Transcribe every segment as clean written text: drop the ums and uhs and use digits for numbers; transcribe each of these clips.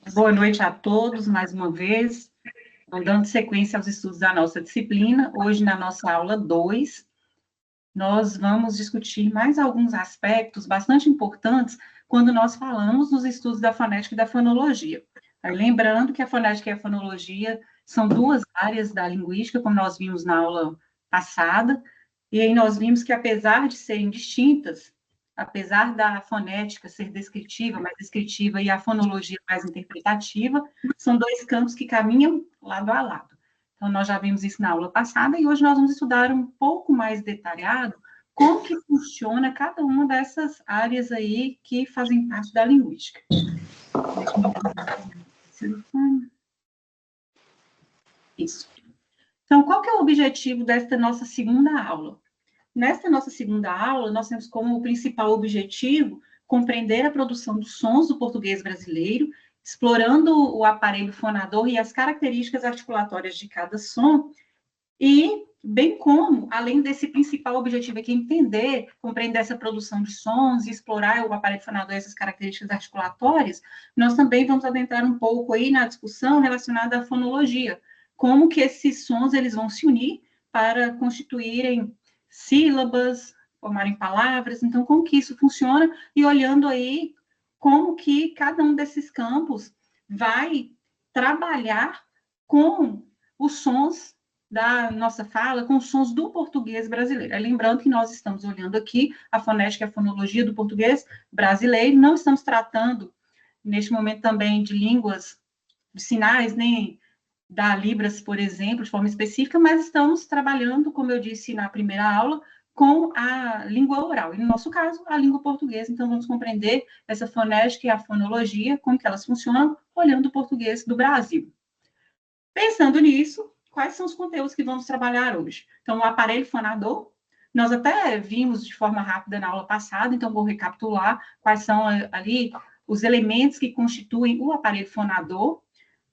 Boa noite a todos, mais uma vez, dando sequência aos estudos da nossa disciplina. Hoje, na nossa aula 2, nós vamos discutir mais alguns aspectos bastante importantes quando nós falamos dos estudos da fonética e da fonologia. Aí, lembrando que a fonética e a fonologia são duas áreas da linguística, como nós vimos na aula passada, e aí nós vimos que, apesar de serem distintas, apesar da fonética ser descritiva, mais descritiva, e a fonologia mais interpretativa, são dois campos que caminham lado a lado. Então, nós já vimos isso na aula passada, e hoje nós vamos estudar um pouco mais detalhado como que funciona cada uma dessas áreas aí que fazem parte da linguística. Isso. Então, qual que é o objetivo desta nossa segunda aula? Nesta nossa segunda aula, nós temos como principal objetivo compreender a produção dos sons do português brasileiro, explorando o aparelho fonador e as características articulatórias de cada som, e bem como, além desse principal objetivo aqui, entender, compreender essa produção de sons e explorar o aparelho fonador e essas características articulatórias, nós também vamos adentrar um pouco aí na discussão relacionada à fonologia, como que esses sons eles vão se unir para constituírem sílabas, formarem palavras, então como que isso funciona, e olhando aí como que cada um desses campos vai trabalhar com os sons da nossa fala, com os sons do português brasileiro. Lembrando que nós estamos olhando aqui a fonética e a fonologia do português brasileiro, não estamos tratando, neste momento, também de línguas de sinais, nem da Libras, por exemplo, de forma específica, mas estamos trabalhando, como eu disse na primeira aula, com a língua oral, e no nosso caso, a língua portuguesa. Então, vamos compreender essa fonética e a fonologia, como que elas funcionam, olhando o português do Brasil. Pensando nisso, quais são os conteúdos que vamos trabalhar hoje? Então, o aparelho fonador, nós até vimos de forma rápida na aula passada, então vou recapitular quais são ali os elementos que constituem o aparelho fonador.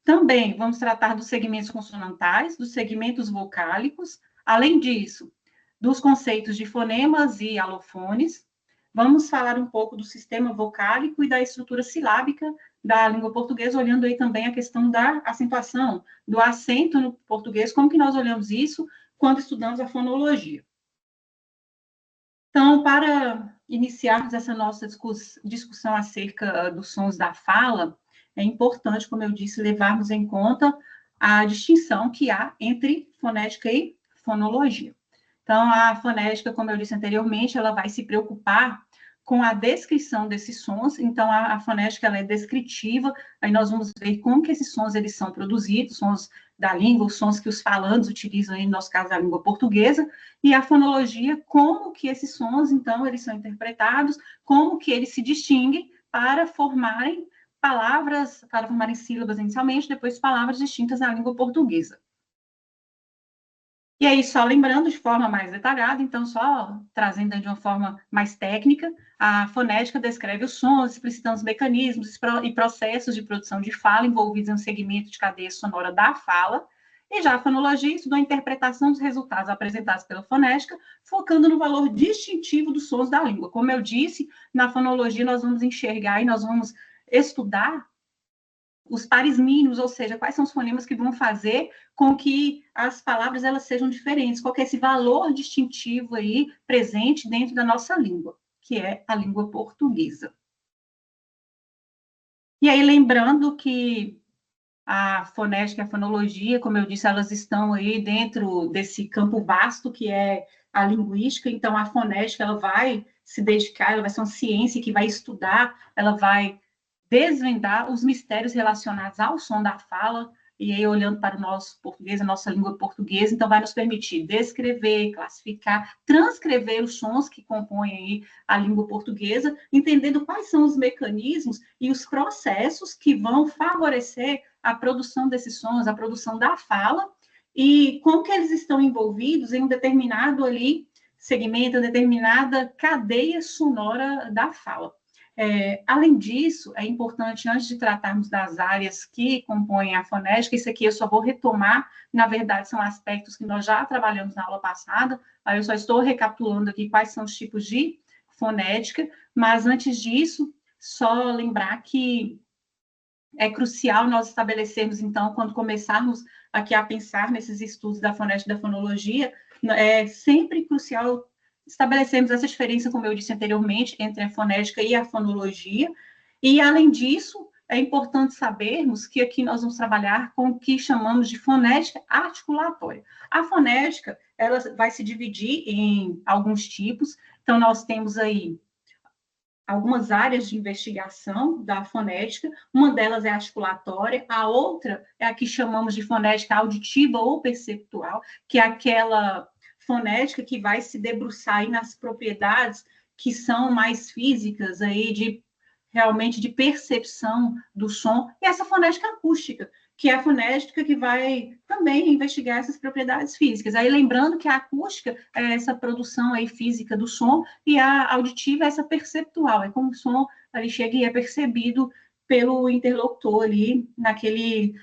Também vamos tratar dos segmentos consonantais, dos segmentos vocálicos, além disso, dos conceitos de fonemas e alofones. Vamos falar um pouco do sistema vocálico e da estrutura silábica da língua portuguesa, olhando aí também a questão da acentuação, do acento no português, como que nós olhamos isso quando estudamos a fonologia. Então, para iniciarmos essa nossa discussão acerca dos sons da fala, é importante, como eu disse, levarmos em conta a distinção que há entre fonética e fonologia. Então, a fonética, como eu disse anteriormente, ela vai se preocupar com a descrição desses sons. Então, a fonética ela é descritiva, aí nós vamos ver como que esses sons eles são produzidos, sons da língua, os sons que os falantes utilizam, aí, no nosso caso, a língua portuguesa, e a fonologia, como que esses sons, então, eles são interpretados, como que eles se distinguem para formarem palavras, para formarem sílabas inicialmente, depois palavras distintas na língua portuguesa. E aí, só lembrando de forma mais detalhada, então, só trazendo de uma forma mais técnica, a fonética descreve os sons, explicitando os mecanismos e processos de produção de fala envolvidos em um segmento de cadeia sonora da fala, e já a fonologia estuda a interpretação dos resultados apresentados pela fonética, focando no valor distintivo dos sons da língua. Como eu disse, na fonologia nós vamos enxergar e nós vamos estudar os pares mínimos, ou seja, quais são os fonemas que vão fazer com que as palavras elas sejam diferentes, qual que é esse valor distintivo aí presente dentro da nossa língua, que é a língua portuguesa. E aí, lembrando que a fonética e a fonologia, como eu disse, elas estão aí dentro desse campo vasto que é a linguística, então a fonética ela vai se dedicar, ela vai ser uma ciência que vai estudar, ela vai desvendar os mistérios relacionados ao som da fala, e aí olhando para o nosso português, a nossa língua portuguesa, então vai nos permitir descrever, classificar, transcrever os sons que compõem aí a língua portuguesa, entendendo quais são os mecanismos e os processos que vão favorecer a produção desses sons, a produção da fala, e como que eles estão envolvidos em um determinado ali segmento, determinada cadeia sonora da fala. Além disso, é importante, antes de tratarmos das áreas que compõem a fonética, isso aqui eu só vou retomar, na verdade, são aspectos que nós já trabalhamos na aula passada, aí eu só estou recapitulando aqui quais são os tipos de fonética, mas antes disso, só lembrar que é crucial nós estabelecermos, então, quando começarmos aqui a pensar nesses estudos da fonética e da fonologia, é sempre crucial estabelecermos essa diferença, como eu disse anteriormente, entre a fonética e a fonologia, e, além disso, é importante sabermos que aqui nós vamos trabalhar com o que chamamos de fonética articulatória. A fonética, ela vai se dividir em alguns tipos, então nós temos aí algumas áreas de investigação da fonética, uma delas é articulatória, a outra é a que chamamos de fonética auditiva ou perceptual, que é aquela fonética que vai se debruçar aí nas propriedades que são mais físicas aí de realmente de percepção do som, e essa fonética acústica, que é a fonética que vai também investigar essas propriedades físicas. Aí lembrando que a acústica é essa produção aí física do som e a auditiva é essa perceptual, é como o som ali chega e é percebido pelo interlocutor ali naquele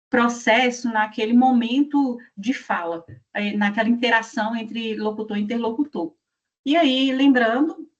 processo, naquele momento de fala, naquela interação entre locutor e interlocutor. E aí, lembrando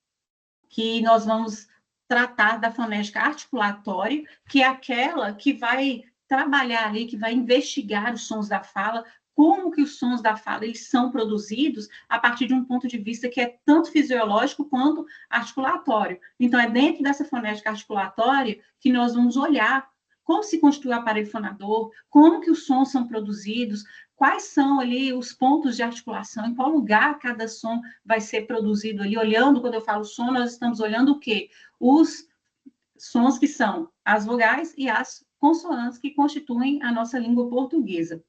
que nós vamos tratar da fonética articulatória, que é aquela que vai trabalhar ali, que vai investigar os sons da fala, como que os sons da fala eles são produzidos a partir de um ponto de vista que é tanto fisiológico quanto articulatório. Então, é dentro dessa fonética articulatória que nós vamos olhar como se constitui o aparelho fonador, como que os sons são produzidos, quais são ali os pontos de articulação, em qual lugar cada som vai ser produzido ali, olhando, quando eu falo som, nós estamos olhando o quê? Os sons que são as vogais e as consoantes que constituem a nossa língua portuguesa.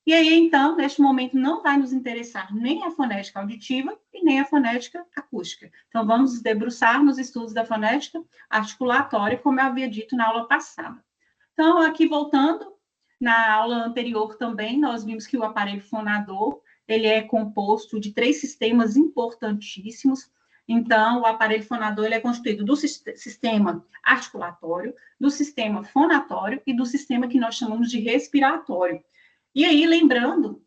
E aí, então, neste momento, não vai nos interessar nem a fonética auditiva e nem a fonética acústica. Então, vamos debruçar nos estudos da fonética articulatória, como eu havia dito na aula passada. Então, aqui voltando, na aula anterior também, nós vimos que o aparelho fonador, ele é composto de 3 sistemas importantíssimos. Então, o aparelho fonador ele é constituído do sistema articulatório, do sistema fonatório e do sistema que nós chamamos de respiratório. E aí, lembrando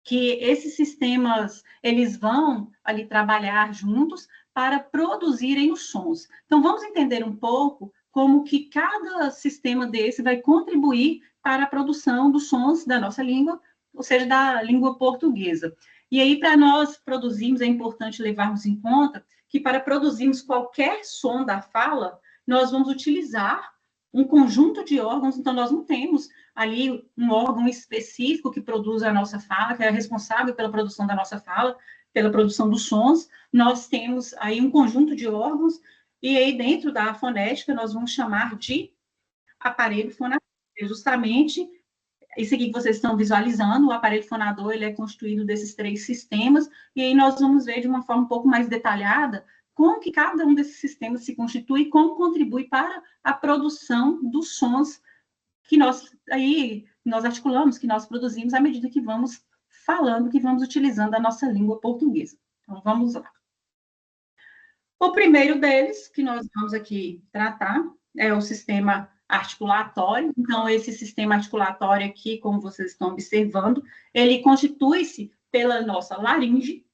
que esses sistemas, eles vão ali trabalhar juntos para produzirem os sons. Então, vamos entender um pouco como que cada sistema desse vai contribuir para a produção dos sons da nossa língua, ou seja, da língua portuguesa. E aí, para nós produzirmos, é importante levarmos em conta que para produzirmos qualquer som da fala, nós vamos utilizar um conjunto de órgãos, então nós não temos ali um órgão específico que produz a nossa fala, que é responsável pela produção da nossa fala, pela produção dos sons. Nós temos aí um conjunto de órgãos, e aí dentro da fonética nós vamos chamar de aparelho fonador. Justamente isso aqui que vocês estão visualizando, o aparelho fonador, ele é constituído desses 3 sistemas, e aí nós vamos ver de uma forma um pouco mais detalhada como que cada um desses sistemas se constitui e como contribui para a produção dos sons que nós articulamos, que nós produzimos à medida que vamos falando, que vamos utilizando a nossa língua portuguesa. Então, vamos lá. O primeiro deles, que nós vamos aqui tratar, é o sistema articulatório. Então, esse sistema articulatório aqui, como vocês estão observando, ele constitui-se pela nossa laringe,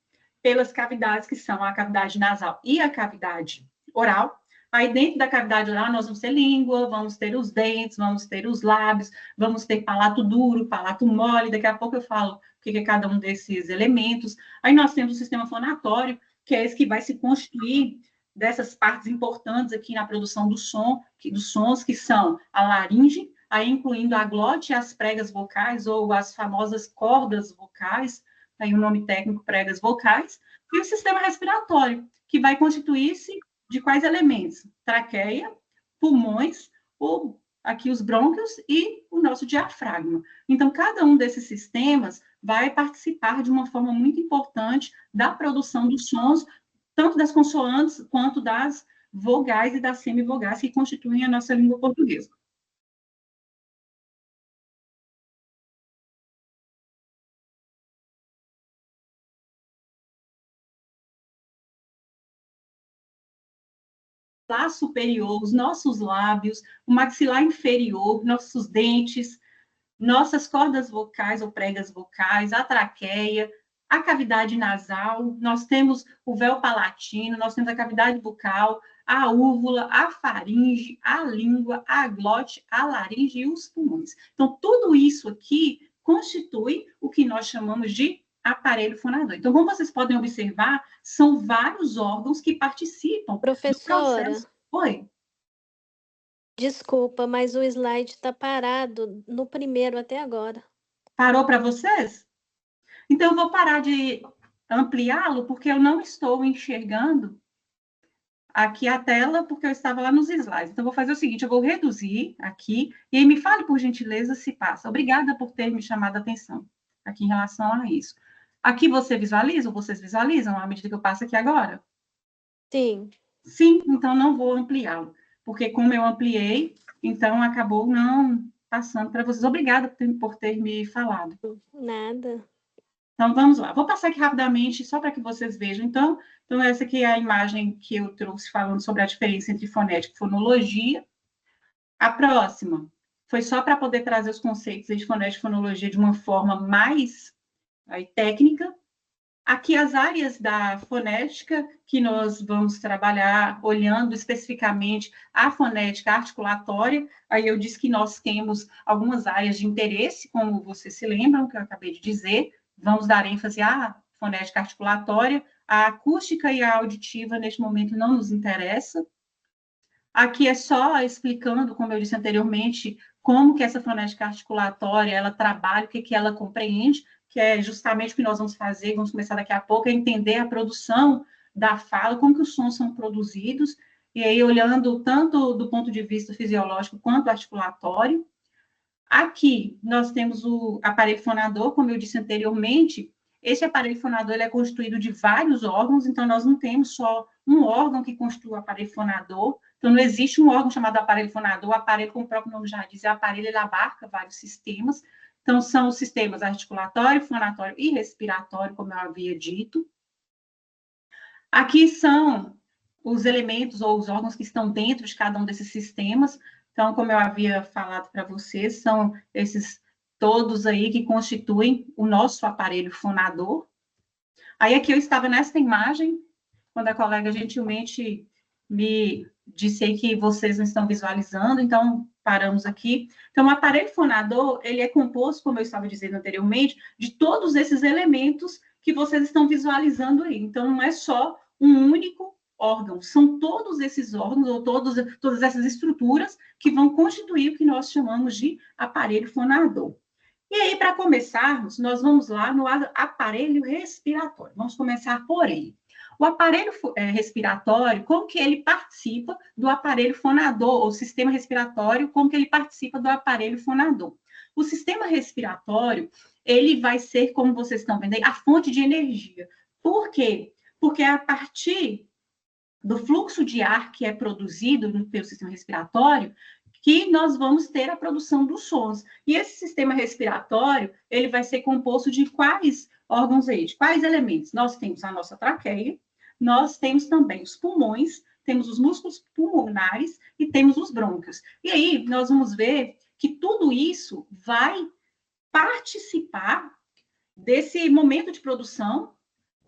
pelas cavidades que são a cavidade nasal e a cavidade oral. Aí, dentro da cavidade oral, nós vamos ter língua, vamos ter os dentes, vamos ter os lábios, vamos ter palato duro, palato mole. Daqui a pouco eu falo o que é cada um desses elementos. Aí, nós temos o sistema fonatório, que é esse que vai se constituir dessas partes importantes aqui na produção do som, dos sons, que são a laringe, aí incluindo a glote e as pregas vocais, ou as famosas cordas vocais, aí o nome técnico, pregas vocais, e o sistema respiratório, que vai constituir-se de quais elementos? Traqueia, pulmões, aqui os brônquios e o nosso diafragma. Então, cada um desses sistemas vai participar de uma forma muito importante da produção dos sons, tanto das consoantes quanto das vogais e das semivogais que constituem a nossa língua portuguesa. Maxilar superior, os nossos lábios, o maxilar inferior, nossos dentes, nossas cordas vocais ou pregas vocais, a traqueia, a cavidade nasal, nós temos o véu palatino, nós temos a cavidade bucal, a úvula, a faringe, a língua, a glote, a laringe e os pulmões. Então, tudo isso aqui constitui o que nós chamamos de aparelho fonador. Então, como vocês podem observar, são vários órgãos que participam do Professora, processo. Oi. desculpa, mas o slide está parado no primeiro até agora. Parou para vocês? Então, eu vou parar de ampliá-lo, porque eu não estou enxergando aqui a tela, porque eu estava lá nos slides. Então, eu vou fazer o seguinte, eu vou reduzir aqui, e aí me fale, por gentileza, se passa. Obrigada por ter me chamado a atenção aqui em relação a isso. Aqui você visualiza, ou vocês visualizam, à medida que eu passo aqui agora? Sim. Sim, então não vou ampliá-lo, porque como eu ampliei, então acabou não passando para vocês. Obrigada por ter me falado. Nada. Então, vamos lá. Vou passar aqui rapidamente, só para que vocês vejam. Então, essa aqui é a imagem que eu trouxe falando sobre a diferença entre fonética e fonologia. A próxima foi só para poder trazer os conceitos de fonética e fonologia de uma forma mais aí, técnica. Aqui as áreas da fonética que nós vamos trabalhar, olhando especificamente a fonética articulatória. Aí eu disse que nós temos algumas áreas de interesse, como vocês se lembram, que eu acabei de dizer. Vamos dar ênfase à fonética articulatória. A acústica e a auditiva, neste momento, não nos interessa. Aqui é só explicando, como eu disse anteriormente, como que essa fonética articulatória, ela trabalha, o que que ela compreende, que é justamente o que nós vamos fazer, vamos começar daqui a pouco, a entender a produção da fala, como que os sons são produzidos, e aí olhando tanto do ponto de vista fisiológico quanto articulatório. Aqui nós temos o aparelho fonador, como eu disse anteriormente. Esse aparelho fonador ele é constituído de vários órgãos, então nós não temos só um órgão que constitui o aparelho fonador. Então não existe um órgão chamado aparelho fonador. O aparelho, como o próprio nome já diz, é aparelho, ele abarca vários sistemas. Então são os sistemas articulatório, fonatório e respiratório, como eu havia dito. Aqui são os elementos ou os órgãos que estão dentro de cada um desses sistemas. Então, como eu havia falado para vocês, são esses todos aí que constituem o nosso aparelho fonador. Aí aqui eu estava nesta imagem, quando a colega gentilmente me disse aí que vocês não estão visualizando, então paramos aqui. Então, o aparelho fonador, ele é composto, como eu estava dizendo anteriormente, de todos esses elementos que vocês estão visualizando aí. Então, não é só um único órgão, são todos esses órgãos, ou todas essas estruturas que vão constituir o que nós chamamos de aparelho fonador. E aí, para começarmos, nós vamos lá no aparelho respiratório. Vamos começar por ele. O aparelho respiratório, como que ele participa do aparelho fonador, ou sistema respiratório, como que ele participa do aparelho fonador? O sistema respiratório, ele vai ser, como vocês estão vendo aí, a fonte de energia. Por quê? Porque a partir do fluxo de ar que é produzido pelo sistema respiratório, que nós vamos ter a produção dos sons. E esse sistema respiratório, ele vai ser composto de quais órgãos aí? De quais elementos? Nós temos a nossa traqueia, nós temos também os pulmões, temos os músculos pulmonares e temos os brônquios. E aí, nós vamos ver que tudo isso vai participar desse momento de produção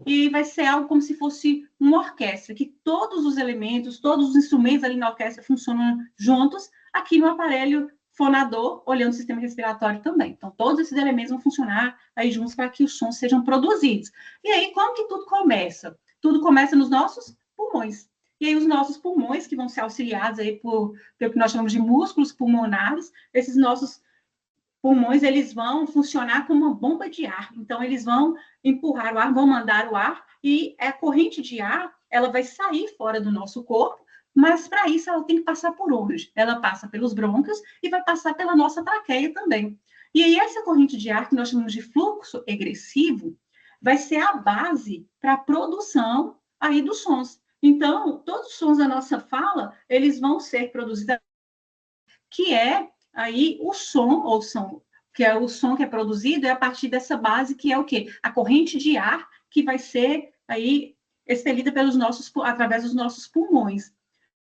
e vai ser algo como se fosse uma orquestra, que todos os elementos, todos os instrumentos ali na orquestra funcionam juntos, aqui no aparelho fonador, olhando o sistema respiratório também. Então, todos esses elementos vão funcionar aí juntos para que os sons sejam produzidos. E aí, como que tudo começa? Tudo começa nos nossos pulmões. E aí, os nossos pulmões, que vão ser auxiliados aí pelo que nós chamamos de músculos pulmonares, esses nossos pulmões, eles vão funcionar como uma bomba de ar. Então, eles vão empurrar o ar, vão mandar o ar, e a corrente de ar, ela vai sair fora do nosso corpo, mas para isso ela tem que passar por onde? Ela passa pelos brônquios e vai passar pela nossa traqueia também. E aí, essa corrente de ar, que nós chamamos de fluxo egressivo, vai ser a base para a produção aí dos sons. Então, todos os sons da nossa fala, eles vão ser produzidos, que é aí o som, ou som, que é o som que é produzido, é a partir dessa base, que é o quê? A corrente de ar que vai ser aí expelida através dos nossos pulmões.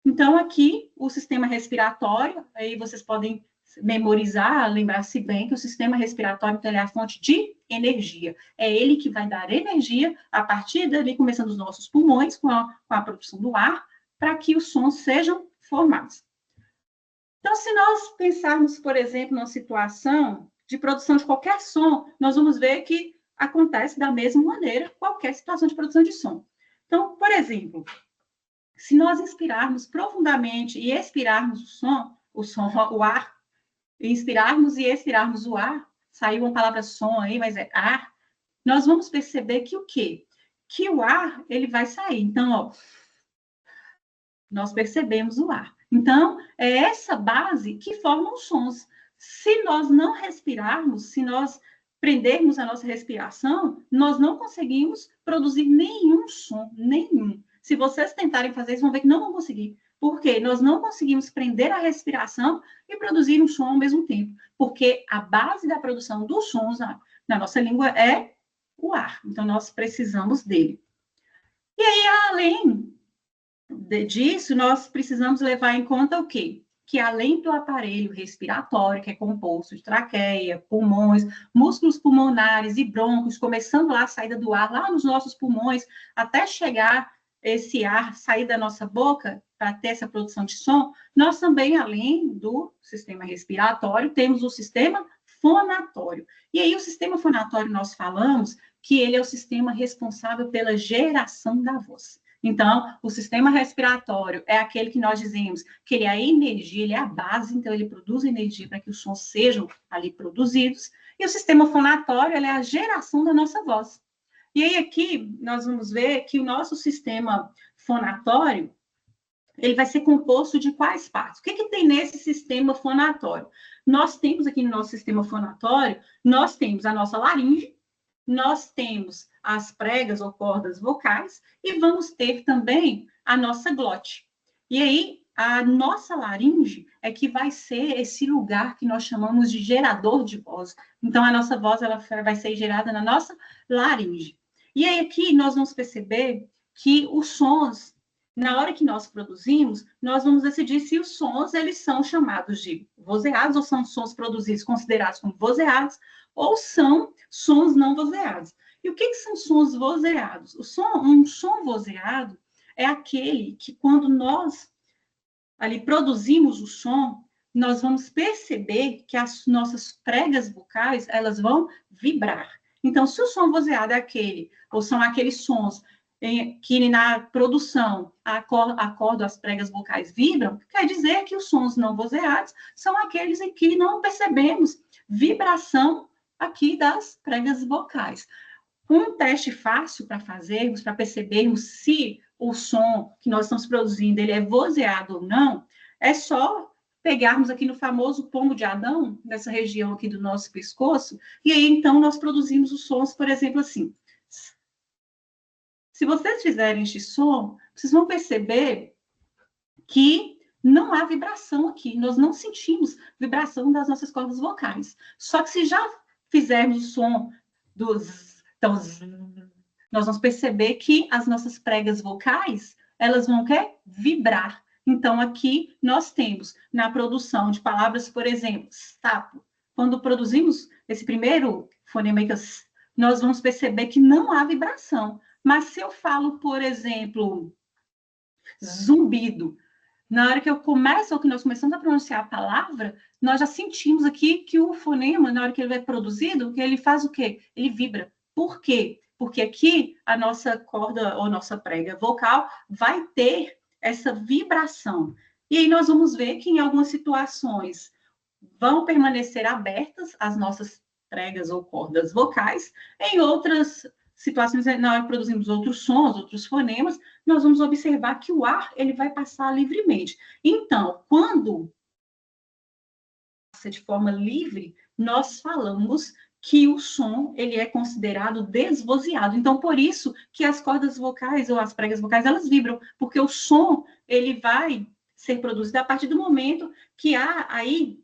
Então, aqui, o sistema respiratório, aí vocês podem memorizar, lembrar-se bem que o sistema respiratório é a fonte de energia. É ele que vai dar energia a partir dali, começando os nossos pulmões, com a produção do ar, para que os sons sejam formados. Então, se nós pensarmos, por exemplo, numa situação de produção de qualquer som, nós vamos ver que acontece da mesma maneira qualquer situação de produção de som. Então, por exemplo, se nós inspirarmos profundamente e expirarmos o ar, inspirarmos e expirarmos o ar, saiu uma palavra som aí, mas é ar, nós vamos perceber que o quê? Que o ar, ele vai sair. Então, ó, nós percebemos o ar. Então, é essa base que forma os sons. Se nós não respirarmos, se nós prendermos a nossa respiração, nós não conseguimos produzir nenhum som, nenhum. Se vocês tentarem fazer isso, vão ver que não vão conseguir. Por quê? Nós não conseguimos prender a respiração e produzir um som ao mesmo tempo. Porque a base da produção dos sons na nossa língua é o ar. Então, nós precisamos dele. E aí, além disso, nós precisamos levar em conta o quê? Que além do aparelho respiratório, que é composto de traqueia, pulmões, músculos pulmonares e brônquios, começando lá a saída do ar, lá nos nossos pulmões, até chegar esse ar sair da nossa boca, para ter essa produção de som, nós também, além do sistema respiratório, temos o sistema fonatório. E aí, o sistema fonatório, nós falamos que ele é o sistema responsável pela geração da voz. Então, o sistema respiratório é aquele que nós dizemos que ele é a energia, ele é a base, então ele produz energia para que os sons sejam ali produzidos. E o sistema fonatório, ele é a geração da nossa voz. E aí aqui nós vamos ver que o nosso sistema fonatório, ele vai ser composto de quais partes? O que tem nesse sistema fonatório? Nós temos aqui no nosso sistema fonatório, nós temos a nossa laringe, nós temos as pregas ou cordas vocais e vamos ter também a nossa glote. E aí, a nossa laringe é que vai ser esse lugar que nós chamamos de gerador de voz. Então, a nossa voz ela vai ser gerada na nossa laringe. E aí, aqui, nós vamos perceber que os sons, na hora que nós produzimos, nós vamos decidir se os sons, eles são chamados de vozeados, ou são sons produzidos, considerados como vozeados, ou são sons não vozeados. E o que são sons vozeados? Um som vozeado é aquele que, quando nós ali produzimos o som, nós vamos perceber que as nossas pregas vocais, elas vão vibrar. Então, se o som vozeado é aquele, ou são aqueles sons que na produção a corda, as pregas vocais vibram, quer dizer que os sons não vozeados são aqueles em que não percebemos vibração aqui das pregas vocais. Um teste fácil para fazermos, para percebermos se o som que nós estamos produzindo ele é vozeado ou não, é só pegarmos aqui no famoso pomo de Adão, nessa região aqui do nosso pescoço, e aí então nós produzimos os sons, por exemplo, assim. Se vocês fizerem este som, vocês vão perceber que não há vibração aqui, nós não sentimos vibração das nossas cordas vocais. Só que se já fizermos o som dos... Então, nós vamos perceber que as nossas pregas vocais, elas vão vibrar. Então, aqui nós temos, na produção de palavras, por exemplo, sapo. Quando produzimos esse primeiro fonema, nós vamos perceber que não há vibração. Mas se eu falo, por exemplo, zumbido, na hora que eu começo, ou que nós começamos a pronunciar a palavra, nós já sentimos aqui que o fonema, na hora que ele é produzido, ele faz o quê? Ele vibra. Por quê? Porque aqui a nossa corda ou nossa prega vocal vai ter essa vibração. E aí nós vamos ver que em algumas situações vão permanecer abertas as nossas pregas ou cordas vocais, em outras situações, na hora que produzimos outros sons, outros fonemas, nós vamos observar que o ar ele vai passar livremente. Então, quando passa de forma livre, nós falamos que o som ele é considerado desvozeado. Então, por isso que as cordas vocais ou as pregas vocais, elas vibram, porque o som ele vai ser produzido a partir do momento que há aí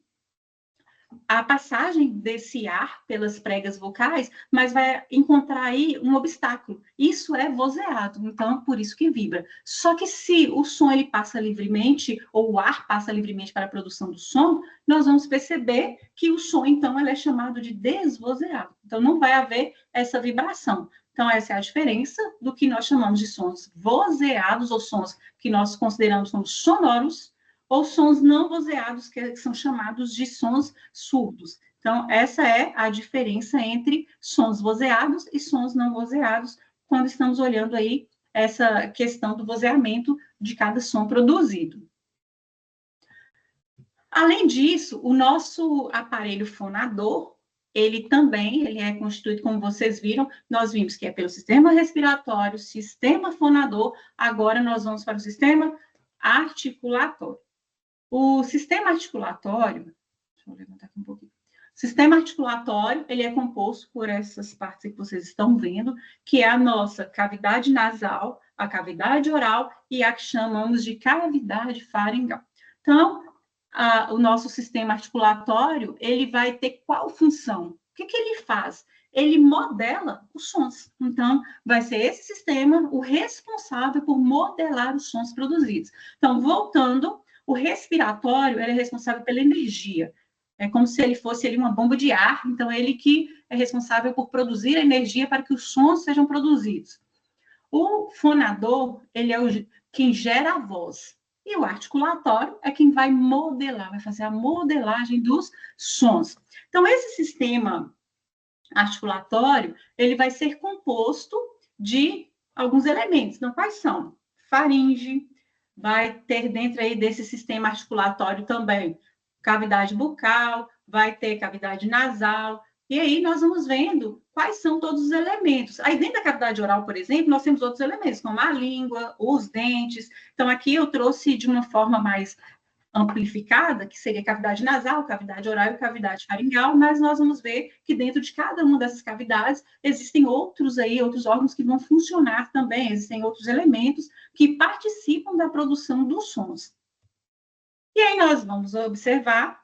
a passagem desse ar pelas pregas vocais, mas vai encontrar aí um obstáculo. Isso é vozeado, então por isso que vibra. Só que se o som ele passa livremente, ou o ar passa livremente para a produção do som, nós vamos perceber que o som, então, ele é chamado de desvozeado. Então não vai haver essa vibração. Então, essa é a diferença do que nós chamamos de sons vozeados, ou sons que nós consideramos como sonoros, ou sons não vozeados, que são chamados de sons surdos. Então, essa é a diferença entre sons vozeados e sons não vozeados, quando estamos olhando aí essa questão do vozeamento de cada som produzido. Além disso, o nosso aparelho fonador, ele é constituído, como vocês viram, nós vimos que é pelo sistema respiratório, sistema fonador, agora nós vamos para o sistema articulatório. O sistema articulatório, deixa eu levantar aqui um pouquinho. O sistema articulatório, ele é composto por essas partes que vocês estão vendo, que é a nossa cavidade nasal, a cavidade oral e a que chamamos de cavidade faringal. Então, o nosso sistema articulatório, ele vai ter qual função? O que ele faz? Ele modela os sons. Então, vai ser esse sistema o responsável por modelar os sons produzidos. Então, voltando, o respiratório ele é responsável pela energia. É como se ele fosse uma bomba de ar, então ele que é responsável por produzir energia para que os sons sejam produzidos. O fonador, ele é quem gera a voz. E o articulatório é quem vai modelar, vai fazer a modelagem dos sons. Então, esse sistema articulatório, ele vai ser composto de alguns elementos. Então, quais são? Faringe, vai ter dentro aí desse sistema articulatório também cavidade bucal, vai ter cavidade nasal, e aí nós vamos vendo quais são todos os elementos. Aí dentro da cavidade oral, por exemplo, nós temos outros elementos, como a língua, os dentes. Então, aqui eu trouxe de uma forma mais amplificada, que seria cavidade nasal, cavidade oral e cavidade faringal, mas nós vamos ver que dentro de cada uma dessas cavidades existem outros órgãos que vão funcionar também, existem outros elementos que participam da produção dos sons. E aí nós vamos observar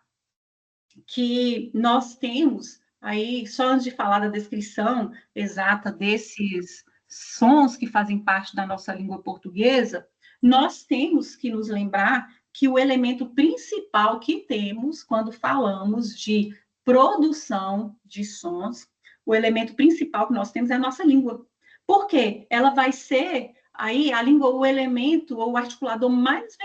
que nós temos, aí, só antes de falar da descrição exata desses sons que fazem parte da nossa língua portuguesa, nós temos que nos lembrar que o elemento principal que temos quando falamos de produção de sons, o elemento principal que nós temos é a nossa língua. Por quê? Ela vai ser aí a língua, o elemento ou o articulador mais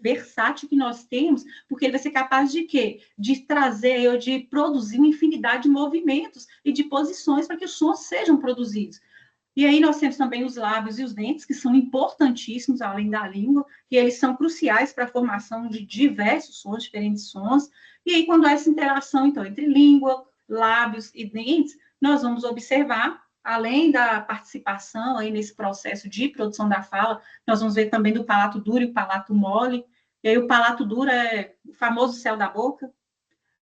versátil que nós temos, porque ele vai ser capaz de quê? De trazer ou de produzir uma infinidade de movimentos e de posições para que os sons sejam produzidos. E aí nós temos também os lábios e os dentes, que são importantíssimos, além da língua, e eles são cruciais para a formação de diversos sons, diferentes sons. E aí, quando há essa interação, então, entre língua, lábios e dentes, nós vamos observar, além da participação aí nesse processo de produção da fala, nós vamos ver também do palato duro e o palato mole. E aí o palato duro é o famoso céu da boca,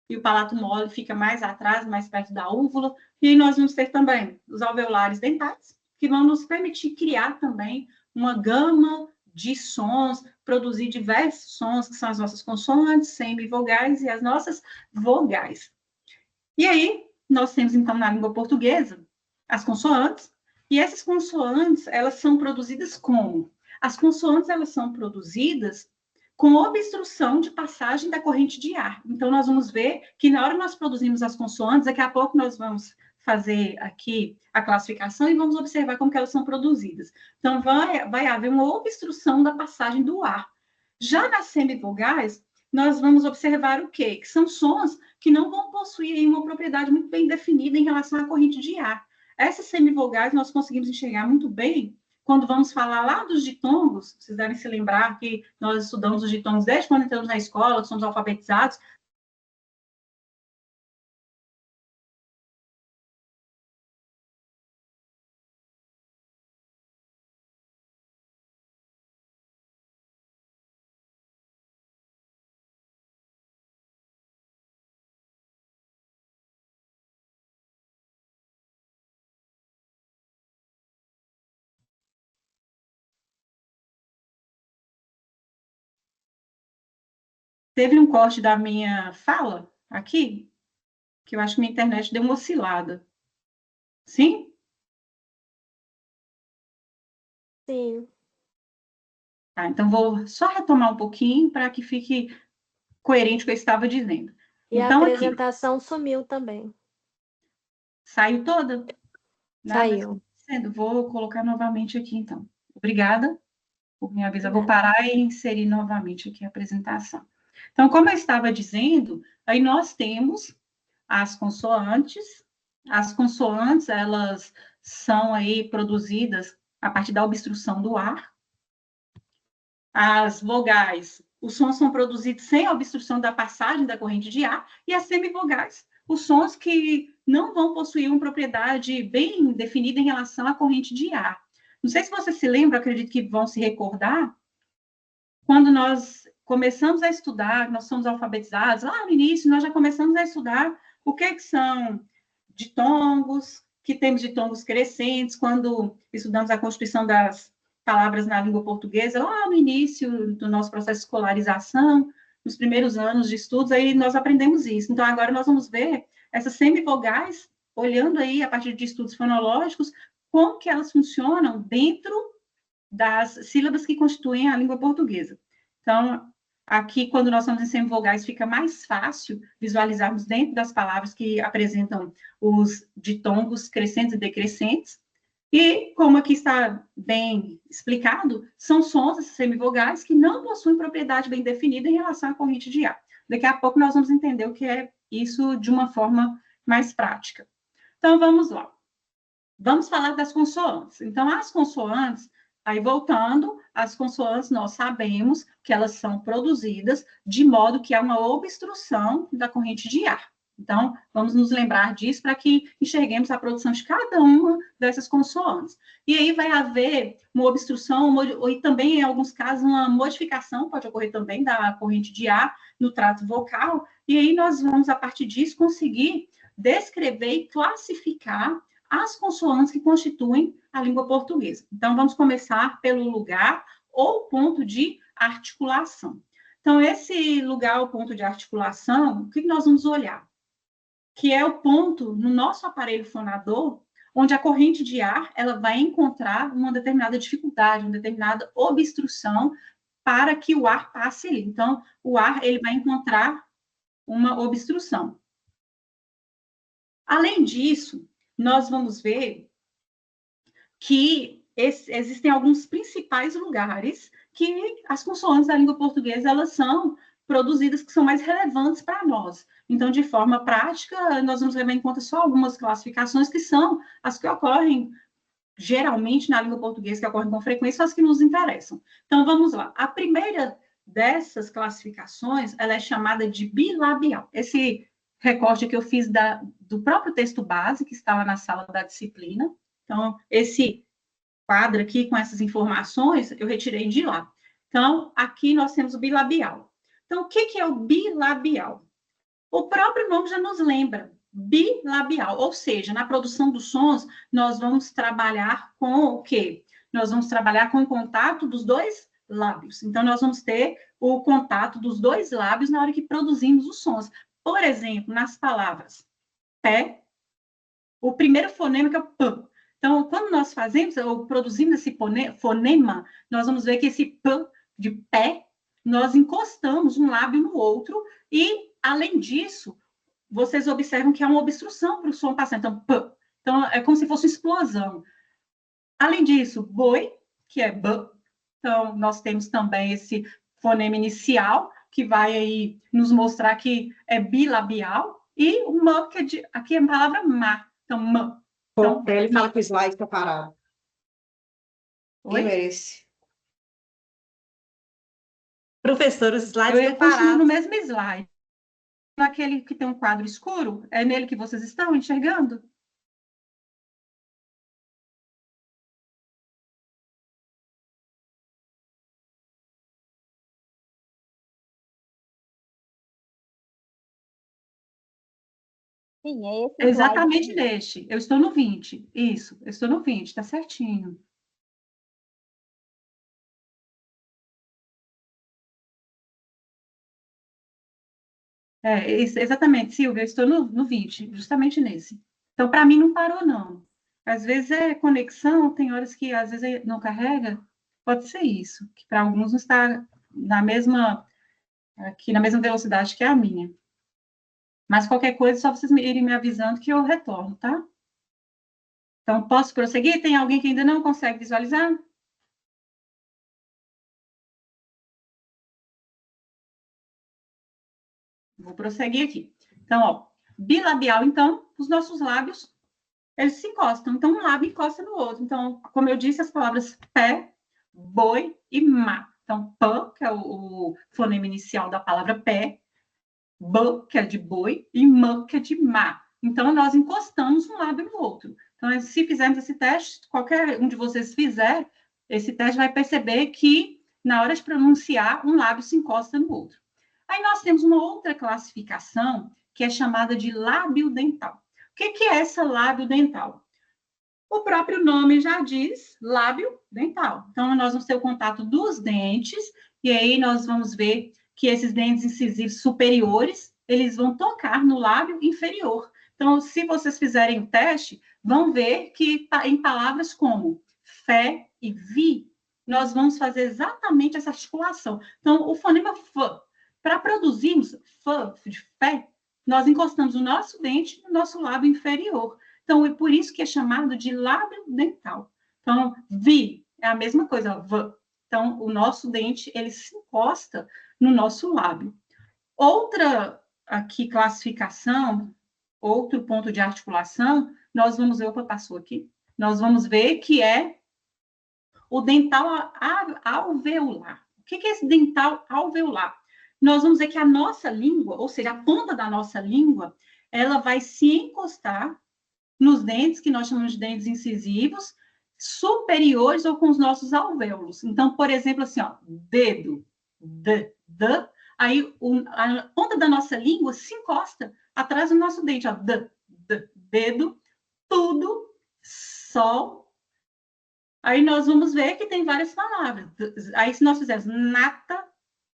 e o palato mole fica mais atrás, mais perto da úvula. E aí nós vamos ter também os alveolares dentários, que vão nos permitir criar também uma gama de sons, produzir diversos sons, que são as nossas consoantes, semivogais e as nossas vogais. E aí, nós temos, então, na língua portuguesa, as consoantes, e essas consoantes, elas são produzidas como? As consoantes, elas são produzidas com obstrução de passagem da corrente de ar. Então, nós vamos ver que na hora que nós produzimos as consoantes, daqui a pouco nós vamos fazer aqui a classificação e vamos observar como que elas são produzidas. Então, vai haver uma obstrução da passagem do ar. Já nas semivogais, nós vamos observar o quê? Que são sons que não vão possuir uma propriedade muito bem definida em relação à corrente de ar. Essas semivogais nós conseguimos enxergar muito bem quando vamos falar lá dos ditongos. Vocês devem se lembrar que nós estudamos os ditongos desde quando entramos na escola, somos alfabetizados. Teve um corte da minha fala aqui, que eu acho que minha internet deu uma oscilada. Sim? Sim. Tá, então vou só retomar um pouquinho para que fique coerente com o que eu estava dizendo. E então, a apresentação sumiu também. Saiu toda? Saiu. Vou colocar novamente aqui, então. Obrigada por me avisar. Vou parar e inserir novamente aqui a apresentação. Então, como eu estava dizendo, aí nós temos as consoantes. As consoantes, elas são aí produzidas a partir da obstrução do ar. As vogais, os sons são produzidos sem a obstrução da passagem da corrente de ar, e as semivogais, os sons que não vão possuir uma propriedade bem definida em relação à corrente de ar. Não sei se você se lembra, acredito que vão se recordar, quando nós começamos a estudar, nós somos alfabetizados, lá no início nós já começamos a estudar o que são ditongos, que temos ditongos crescentes, quando estudamos a constituição das palavras na língua portuguesa, lá no início do nosso processo de escolarização, nos primeiros anos de estudos, aí nós aprendemos isso. Então, agora nós vamos ver essas semivogais, olhando aí, a partir de estudos fonológicos, como que elas funcionam dentro das sílabas que constituem a língua portuguesa. Então, aqui, quando nós estamos em semivogais, fica mais fácil visualizarmos dentro das palavras que apresentam os ditongos crescentes e decrescentes. E, como aqui está bem explicado, são sons, esses semivogais, que não possuem propriedade bem definida em relação à corrente de ar. Daqui a pouco nós vamos entender o que é isso de uma forma mais prática. Então, vamos lá. Vamos falar das consoantes. Então, as consoantes, aí voltando, as consoantes nós sabemos que elas são produzidas de modo que há uma obstrução da corrente de ar. Então, vamos nos lembrar disso para que enxerguemos a produção de cada uma dessas consoantes. E aí vai haver uma obstrução, ou também, em alguns casos, uma modificação, pode ocorrer também, da corrente de ar no trato vocal, e aí nós vamos, a partir disso, conseguir descrever e classificar as consoantes que constituem a língua portuguesa. Então, vamos começar pelo lugar ou ponto de articulação. Então, esse lugar ou ponto de articulação, o que nós vamos olhar? Que é o ponto no nosso aparelho fonador, onde a corrente de ar ela vai encontrar uma determinada dificuldade, uma determinada obstrução para que o ar passe ali. Então, o ar ele vai encontrar uma obstrução. Além disso, nós vamos ver que existem alguns principais lugares que as consoantes da língua portuguesa elas são produzidas que são mais relevantes para nós. Então, de forma prática, nós vamos levar em conta só algumas classificações que são as que ocorrem geralmente na língua portuguesa, que ocorrem com frequência, são as que nos interessam. Então, vamos lá. A primeira dessas classificações, ela é chamada de bilabial. Esse recorte que eu fiz do próprio texto base, que está lá na sala da disciplina. Então, esse quadro aqui com essas informações, eu retirei de lá. Então, aqui nós temos o bilabial. Então, o que é o bilabial? O próprio nome já nos lembra, bilabial, ou seja, na produção dos sons, nós vamos trabalhar com o quê? Nós vamos trabalhar com o contato dos dois lábios. Então, nós vamos ter o contato dos dois lábios na hora que produzimos os sons. Por exemplo, nas palavras pé, o primeiro fonema que é o p. Então, quando nós fazemos ou produzimos esse fonema, nós vamos ver que esse p de pé, nós encostamos um lábio no outro e, além disso, vocês observam que há uma obstrução para o som passar. Então, p. Então, é como se fosse uma explosão. Além disso, boi, que é b. Então, nós temos também esse fonema inicial, que vai aí nos mostrar que é bilabial, e o ma, que aqui é a palavra ma. Então, ma. Então, ele fala que o slide está parado. Oi? Esse. Professor, os slides Eu estão continuo parados. no mesmo slide. Naquele que tem um quadro escuro, é nele que vocês estão enxergando? Sim, é esse Exatamente slide. neste. Eu estou no 20. Isso, eu estou no 20, está certinho. Exatamente, Silvia, eu estou no 20, justamente nesse. Então, para mim, não parou, não. Às vezes é conexão, tem horas que às vezes não carrega. Pode ser isso, que para alguns não está aqui na mesma velocidade que a minha. Mas qualquer coisa, só vocês irem me avisando que eu retorno, tá? Então, posso prosseguir? Tem alguém que ainda não consegue visualizar? Vou prosseguir aqui. Então, ó, bilabial, então, os nossos lábios, eles se encostam. Então, um lábio encosta no outro. Então, como eu disse, as palavras pé, boi e má. Então, pã, que é o fonema inicial da palavra pé, b, que é de boi, e mã, que é de má. Então, nós encostamos um lábio no outro. Então, se fizermos esse teste, qualquer um de vocês fizer, esse teste vai perceber que, na hora de pronunciar, um lábio se encosta no outro. Aí nós temos uma outra classificação, que é chamada de lábio dental. O que é essa lábio dental? O próprio nome já diz lábio dental. Então, nós vamos ter o contato dos dentes, e aí nós vamos ver que esses dentes incisivos superiores, eles vão tocar no lábio inferior. Então, se vocês fizerem o teste, vão ver que em palavras como fé e vi, nós vamos fazer exatamente essa articulação. Então, o fonema f, para produzirmos f de fé, nós encostamos o nosso dente no nosso lábio inferior. Então, é por isso que é chamado de lábio dental. Então, vi é a mesma coisa, v. Então, o nosso dente, ele se encosta no nosso lábio. Outra aqui classificação, outro ponto de articulação, nós vamos ver, opa, passou aqui, nós vamos ver que é o dental alveolar. O que é esse dental alveolar? Nós vamos ver que a nossa língua, ou seja, a ponta da nossa língua, ela vai se encostar nos dentes, que nós chamamos de dentes incisivos, superiores ou com os nossos alvéolos. Então, por exemplo, assim, ó, dedo, aí a ponta da nossa língua se encosta atrás do nosso dente, ó, dedo, tudo, sol. Aí nós vamos ver que tem várias palavras. Aí, se nós fizermos nata,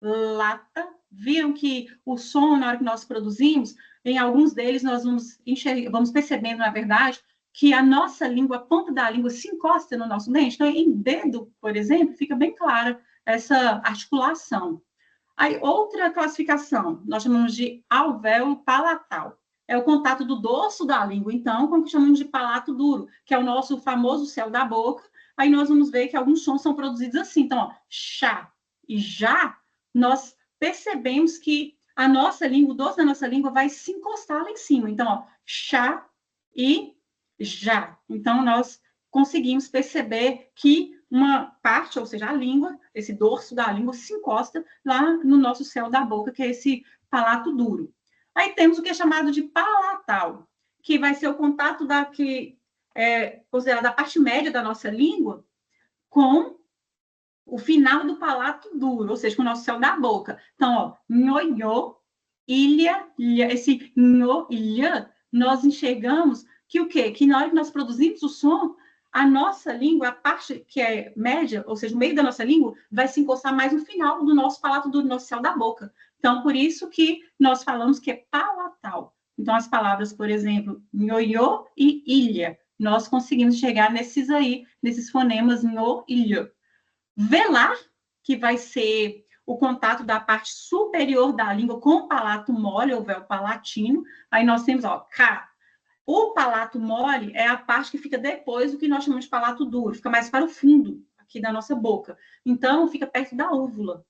lata, viram que o som, na hora que nós produzimos, em alguns deles nós vamos percebendo, na verdade, que a nossa língua, a ponta da língua se encosta no nosso dente. Então, em dedo, por exemplo, fica bem clara essa articulação. Aí, outra classificação, nós chamamos de alvéolo palatal. É o contato do dorso da língua, então, com o que chamamos de palato duro, que é o nosso famoso céu da boca. Aí nós vamos ver que alguns sons são produzidos assim. Então, ó, chá e já, nós percebemos que a nossa língua, o dorso da nossa língua vai se encostar lá em cima. Então, ó, chá e já. Então, nós conseguimos perceber que uma parte, ou seja, a língua, esse dorso da língua se encosta lá no nosso céu da boca, que é esse palato duro. Aí temos o que é chamado de palatal, que vai ser o contato da que é considerada a parte média da nossa língua com o final do palato duro, ou seja, com o nosso céu da boca. Então, ó, nhoiô, ilha, esse nho, ilha, nós enxergamos que o quê? Que na hora que nós produzimos o som, a nossa língua, a parte que é média, ou seja, o meio da nossa língua, vai se encostar mais no final do nosso palato duro, do nosso céu da boca. Então, por isso que nós falamos que é palatal. Então, as palavras, por exemplo, nhoiô e ilha, nós conseguimos chegar nesses aí, nesses fonemas nho e lhã. Velar, que vai ser o contato da parte superior da língua com o palato mole, ou véu palatino. Aí nós temos, ó, K. O palato mole é a parte que fica depois do que nós chamamos de palato duro, fica mais para o fundo aqui da nossa boca. Então, fica perto da úvula,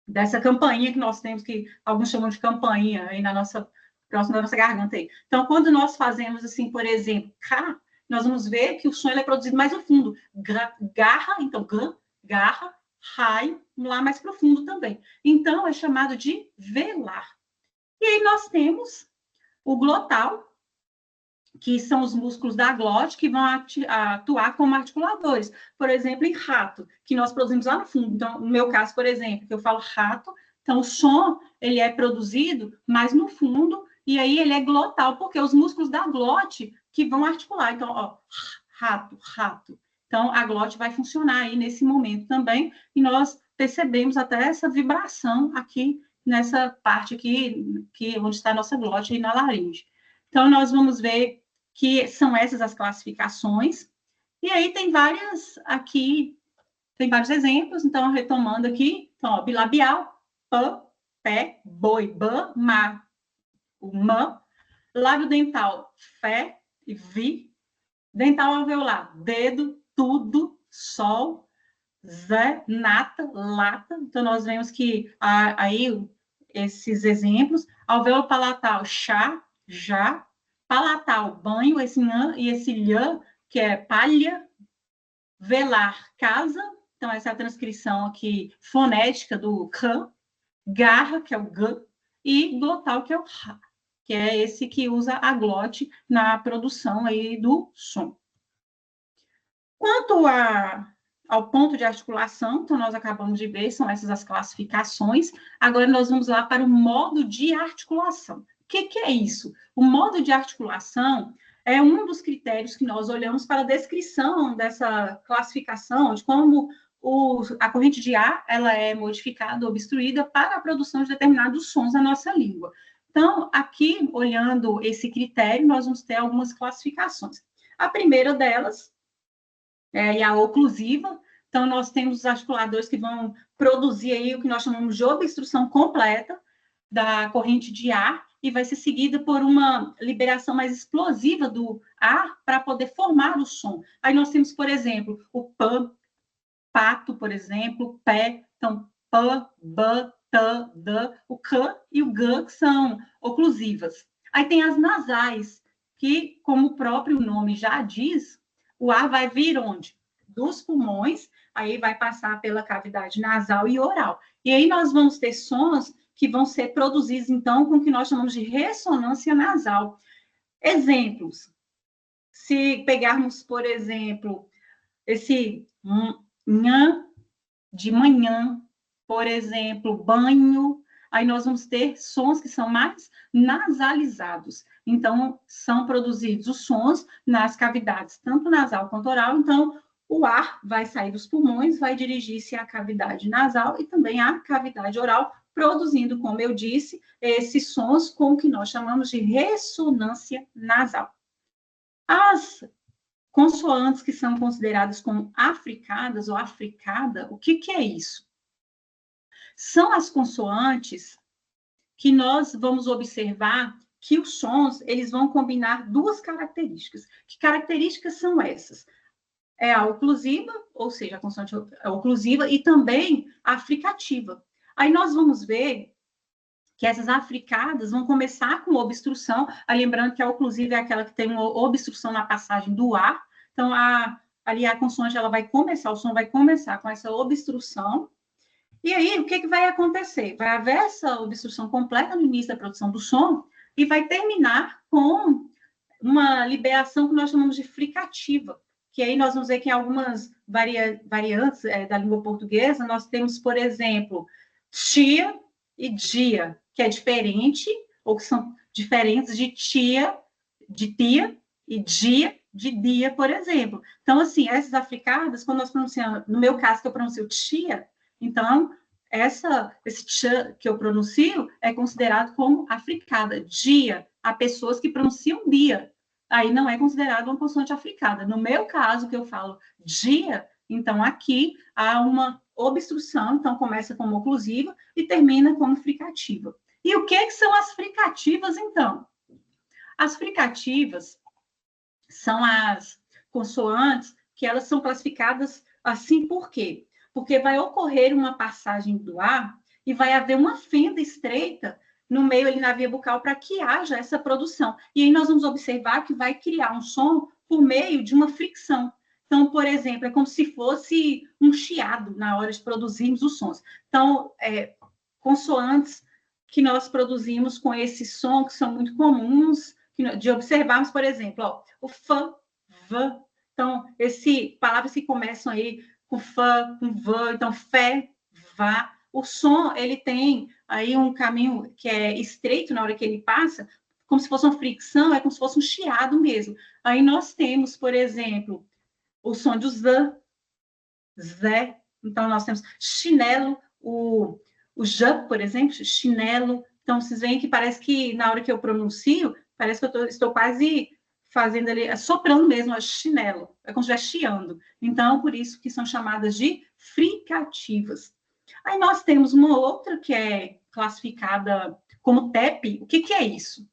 dessa campainha que nós temos, que alguns chamam de campainha aí na nossa, próximo da nossa garganta aí. Então, quando nós fazemos assim, por exemplo, K, nós vamos ver que o som é produzido mais no fundo. Garra, então, garra, raio, lá mais profundo também. Então, é chamado de velar. E aí nós temos o glotal, que são os músculos da glote que vão atuar como articuladores. Por exemplo, em rato, que nós produzimos lá no fundo. Então, no meu caso, por exemplo, que eu falo rato, então o som, ele é produzido mais no fundo, e aí ele é glotal, porque os músculos da glote que vão articular. Então, ó, rato, rato. Então, a glote vai funcionar aí nesse momento também, e nós percebemos até essa vibração aqui, nessa parte aqui, onde está a nossa glote, aí na laringe. Então, nós vamos ver que são essas as classificações. E aí tem várias aqui, tem vários exemplos. Então, retomando aqui, então, ó, bilabial, pã, pé, boi, bã, má, o mã. Lábio dental, fé e vi. Dental alveolar, dedo, tudo, sol, Zé, nata, lata. Então, nós vemos que aí esses exemplos. Alvéolo palatal, chá, já. Palatal, banho, esse nhã e esse lhã, que é palha. Velar, casa. Então, essa é a transcrição aqui fonética do can. Garra, que é o g. E glotal, que é o ra, que é esse que usa a glote na produção aí do som. Quanto ao ponto de articulação, então nós acabamos de ver, são essas as classificações. Agora nós vamos lá para o modo de articulação. O que é isso? O modo de articulação é um dos critérios que nós olhamos para a descrição dessa classificação, de como a corrente de ar ela é modificada, obstruída para a produção de determinados sons na nossa língua. Então, aqui, olhando esse critério, nós vamos ter algumas classificações. A primeira delas e a oclusiva. Então, nós temos os articuladores que vão produzir aí o que nós chamamos de obstrução completa da corrente de ar e vai ser seguida por uma liberação mais explosiva do ar para poder formar o som. Aí nós temos, por exemplo, o p, pato, por exemplo, pé, então p, b, t, d, o k e o g, que são oclusivas. Aí tem as nasais, que, como o próprio nome já diz, o ar vai vir onde? Dos pulmões, aí vai passar pela cavidade nasal e oral. E aí nós vamos ter sons que vão ser produzidos, então, com o que nós chamamos de ressonância nasal. Exemplos. Se pegarmos, por exemplo, esse nhã de manhã, por exemplo, banho, aí nós vamos ter sons que são mais nasalizados. Então, são produzidos os sons nas cavidades, tanto nasal quanto oral. Então, o ar vai sair dos pulmões, vai dirigir-se à cavidade nasal e também à cavidade oral, produzindo, como eu disse, esses sons com o que nós chamamos de ressonância nasal. As consoantes que são consideradas como africadas ou africada, o que é isso? São as consoantes que nós vamos observar que os sons, eles vão combinar duas características. Que características são essas? É a oclusiva, ou seja, a consoante oclusiva, e também a fricativa. Aí nós vamos ver que essas africadas vão começar com obstrução, lembrando que a oclusiva é aquela que tem uma obstrução na passagem do ar, então ali a consoante ela vai começar, o som vai começar com essa obstrução, e aí o que vai acontecer? Vai haver essa obstrução completa no início da produção do som, e vai terminar com uma liberação que nós chamamos de fricativa, que aí nós vamos ver que em algumas variantes da língua portuguesa, nós temos, por exemplo, tia e dia, que é diferente, ou que são diferentes de tia e dia de dia, por exemplo. Então, assim, essas africadas, quando nós pronunciamos, no meu caso, que eu pronuncio tia, então, esse tia que eu pronuncio é considerado como africada. Dia, há pessoas que pronunciam dia, aí não é considerado uma consoante africada. No meu caso, que eu falo dia, então aqui há uma obstrução, então começa como oclusiva e termina como fricativa. E o que são as fricativas, então? As fricativas são as consoantes que elas são classificadas assim por quê? Porque vai ocorrer uma passagem do ar e vai haver uma fenda estreita no meio ali na via bucal para que haja essa produção. E aí nós vamos observar que vai criar um som por meio de uma fricção. Então, por exemplo, é como se fosse um chiado na hora de produzirmos os sons. Então, consoantes que nós produzimos com esse som, que são muito comuns, de observarmos, por exemplo, o fã, v. Então, palavras que começam aí com fã, com v, então, fé, vá. O som, ele tem aí um caminho que é estreito na hora que ele passa, como se fosse uma fricção, é como se fosse um chiado mesmo. Aí nós temos, por exemplo, o som do z, zé. Então, nós temos chinelo, o j, por exemplo, chinelo. Então, vocês veem que parece que, na hora que eu pronuncio, parece que eu estou quase fazendo ali, soprando mesmo a chinelo. É como se estivesse chiando. Então, por isso que são chamadas de fricativas. Aí nós temos uma outra que é classificada como TEP. O que é isso?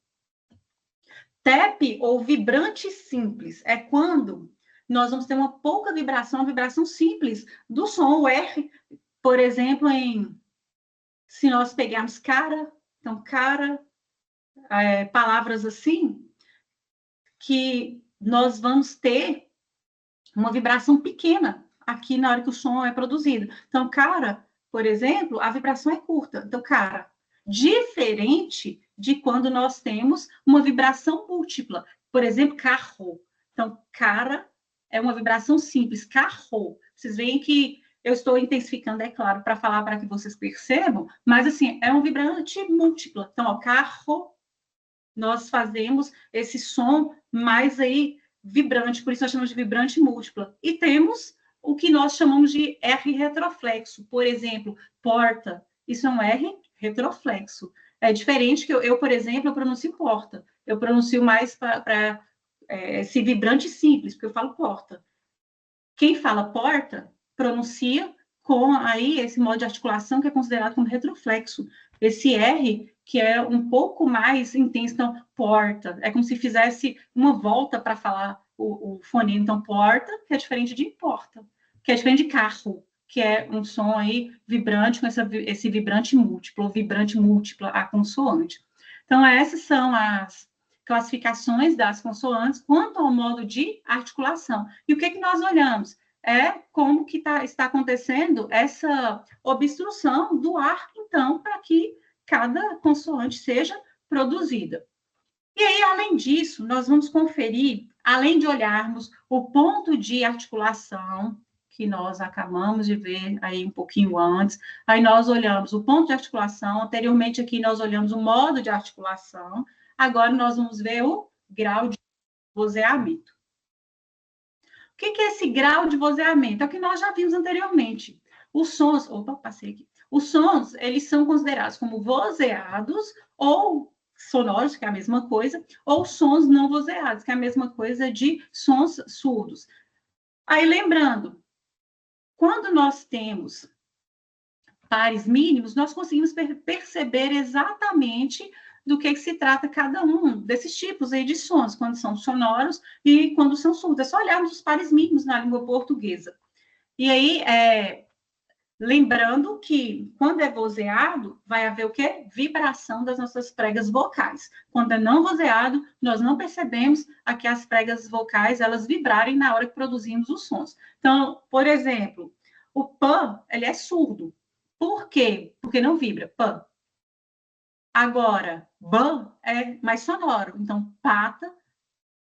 TEP, ou vibrante simples, é quando nós vamos ter uma pouca vibração, uma vibração simples do som, o R, por exemplo, se nós pegarmos cara, então cara, palavras assim, que nós vamos ter uma vibração pequena aqui na hora que o som é produzido. Então, cara, por exemplo, a vibração é curta. Então, cara, diferente de quando nós temos uma vibração múltipla. Por exemplo, carro. Então, cara é uma vibração simples. Carro. Vocês veem que eu estou intensificando, é claro, para falar para que vocês percebam, mas, assim, é um vibrante múltipla. Então, ó, carro, nós fazemos esse som mais aí vibrante, por isso nós chamamos de vibrante múltipla. E temos o que nós chamamos de R retroflexo. Por exemplo, porta, isso é um R retroflexo. É diferente que eu, por exemplo, eu pronuncio porta. Eu pronuncio mais para esse vibrante simples, porque eu falo porta. Quem fala porta, pronuncia com aí esse modo de articulação que é considerado como retroflexo. Esse R, que é um pouco mais intenso, então, porta. É como se fizesse uma volta para falar o fonema. Então, porta, que é diferente de porta, que é diferente de carro, que é um som aí vibrante, com esse vibrante múltiplo, ou vibrante múltipla, a consoante. Então, essas são as classificações das consoantes quanto ao modo de articulação. E o que nós olhamos? É como que está acontecendo essa obstrução do ar, então, para que cada consoante seja produzida. E aí, além disso, nós vamos conferir, além de olharmos o ponto de articulação, que nós acabamos de ver aí um pouquinho antes, aí nós olhamos o ponto de articulação, anteriormente aqui nós olhamos o modo de articulação, agora nós vamos ver o grau de vozeamento. O que é esse grau de vozeamento? É o que nós já vimos anteriormente. Os sons, Os sons, eles são considerados como vozeados ou sonoros, que é a mesma coisa, ou sons não vozeados, que é a mesma coisa de sons surdos. Aí, lembrando, quando nós temos pares mínimos, nós conseguimos perceber exatamente do que se trata cada um desses tipos aí de sons, quando são sonoros e quando são surdos. É só olharmos os pares mínimos na língua portuguesa. E aí, lembrando que, quando é vozeado, vai haver o quê? Vibração das nossas pregas vocais. Quando é não vozeado, nós não percebemos que as pregas vocais, elas vibrarem na hora que produzimos os sons. Então, por exemplo, o pã, ele é surdo. Por quê? Porque não vibra, pã. Agora, ban é mais sonoro. Então, pata,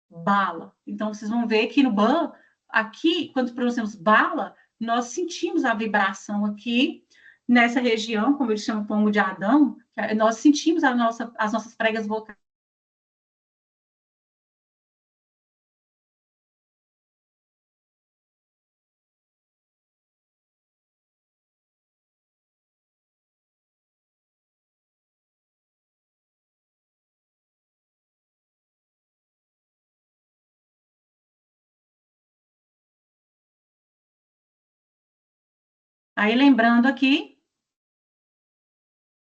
bala. Então, vocês vão ver que no ban, aqui, quando pronunciamos bala, nós sentimos a vibração aqui, nessa região, como eles chamam pomo de Adão, nós sentimos as nossas pregas vocais. Aí, lembrando aqui,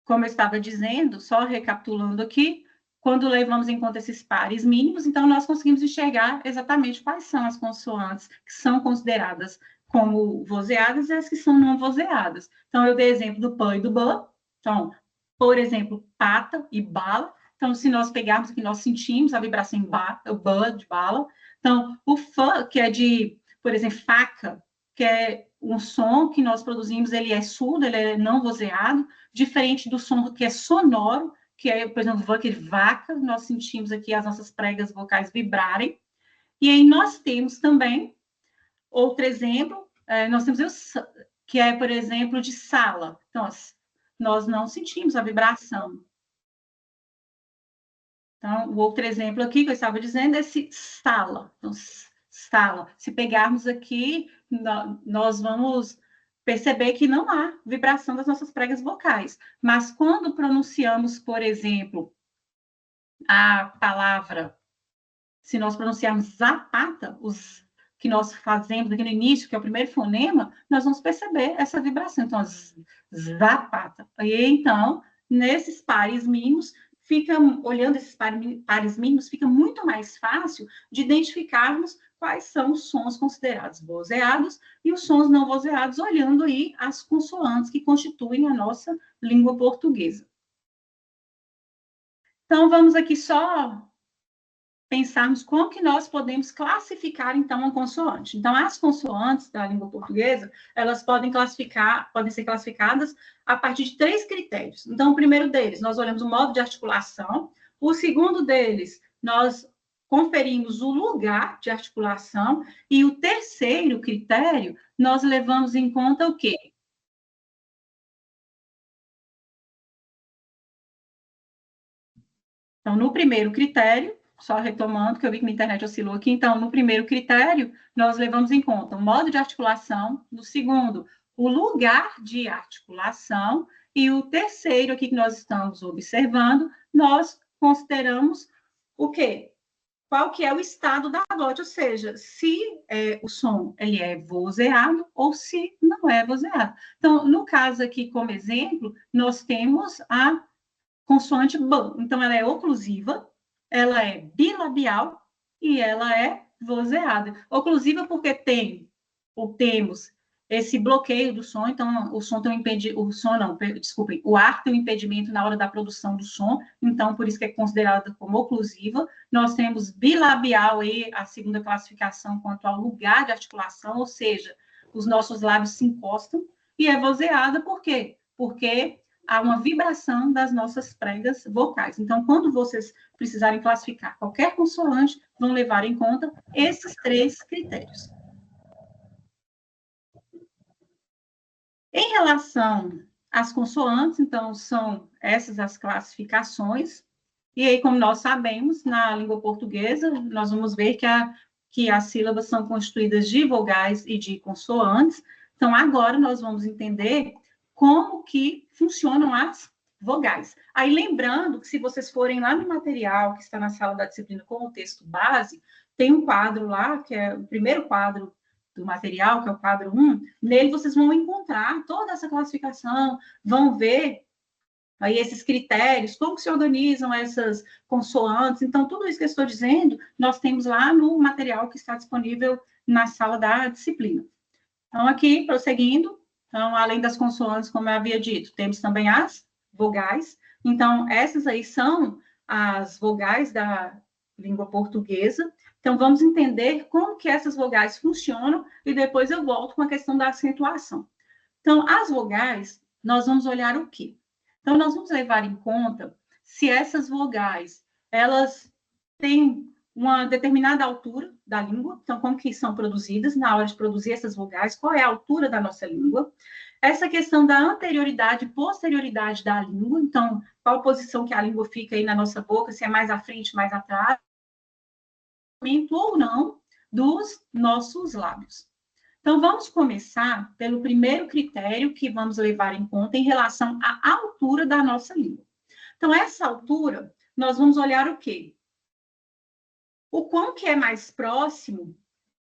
como eu estava dizendo, só recapitulando aqui, quando levamos em conta esses pares mínimos, então nós conseguimos enxergar exatamente quais são as consoantes que são consideradas como vozeadas e as que são não vozeadas. Então, eu dei exemplo do pã e do bã. Então, por exemplo, pata e bala. Então, se nós pegarmos aqui, nós sentimos a vibração em o bã de bala. Então, o fã, que é de, por exemplo, faca, que é um som que nós produzimos, ele é surdo, ele é não vozeado, diferente do som que é sonoro, que é, por exemplo, aquele vaca, nós sentimos aqui as nossas pregas vocais vibrarem. E aí nós temos também outro exemplo, nós temos que é, por exemplo, de sala. Então, nós não sentimos a vibração. Então, o outro exemplo aqui que eu estava dizendo é esse sala. Então, sala. Se pegarmos aqui, nós vamos perceber que não há vibração das nossas pregas vocais. Mas quando pronunciamos, por exemplo, a palavra, se nós pronunciarmos zapata, os que nós fazemos aqui no início, que é o primeiro fonema, nós vamos perceber essa vibração. Então, zapata. E então, nesses pares mínimos, olhando esses pares mínimos, fica muito mais fácil de identificarmos quais são os sons considerados vozeados e os sons não vozeados, olhando aí as consoantes que constituem a nossa língua portuguesa. Então, vamos aqui só pensarmos como que nós podemos classificar, então, uma consoante. Então, as consoantes da língua portuguesa, elas podem ser classificadas a partir de 3 critérios. Então, o primeiro deles, nós olhamos o modo de articulação. O segundo deles, nós conferimos o lugar de articulação. E o terceiro critério, nós levamos em conta o quê? Então, no primeiro critério, só retomando, que eu vi que minha internet oscilou aqui. Então, no primeiro critério, nós levamos em conta o modo de articulação. No segundo, o lugar de articulação. E o terceiro aqui que nós estamos observando, nós consideramos o quê? Qual que é o estado da glote, ou seja, se o som ele é vozeado ou se não é vozeado. Então, no caso aqui, como exemplo, nós temos a consoante B. Então, ela é oclusiva, ela é bilabial e ela é vozeada. Oclusiva porque temos esse bloqueio do som, então o som tem o ar tem um impedimento na hora da produção do som, então por isso que é considerada como oclusiva. Nós temos bilabial aí, a segunda classificação quanto ao lugar de articulação, ou seja, os nossos lábios se encostam, e é vozeada por quê? Porque há uma vibração das nossas pregas vocais. Então, quando vocês precisarem classificar qualquer consoante, vão levar em conta esses 3 critérios. Em relação às consoantes, então, são essas as classificações. E aí, como nós sabemos, na língua portuguesa, nós vamos ver que as sílabas são constituídas de vogais e de consoantes. Então, agora nós vamos entender como que funcionam as vogais. Aí, lembrando que se vocês forem lá no material que está na sala da disciplina com o texto base, tem um quadro lá, que é o primeiro quadro do material, que é o quadro 1, nele vocês vão encontrar toda essa classificação, vão ver aí esses critérios, como se organizam essas consoantes. Então, tudo isso que eu estou dizendo, nós temos lá no material que está disponível na sala da disciplina. Então, aqui, prosseguindo, então, além das consoantes, como eu havia dito, temos também as vogais. Então, essas aí são as vogais da língua portuguesa. Então, vamos entender como que essas vogais funcionam e depois eu volto com a questão da acentuação. Então, as vogais, nós vamos olhar o quê? Então, nós vamos levar em conta se essas vogais, elas têm uma determinada altura da língua, então, como que são produzidas na hora de produzir essas vogais, qual é a altura da nossa língua, essa questão da anterioridade e posterioridade da língua, então, qual posição que a língua fica aí na nossa boca, se é mais à frente, mais atrás, ou não, dos nossos lábios. Então, vamos começar pelo primeiro critério que vamos levar em conta em relação à altura da nossa língua. Então, essa altura, nós vamos olhar o quê? O quão que é mais próximo,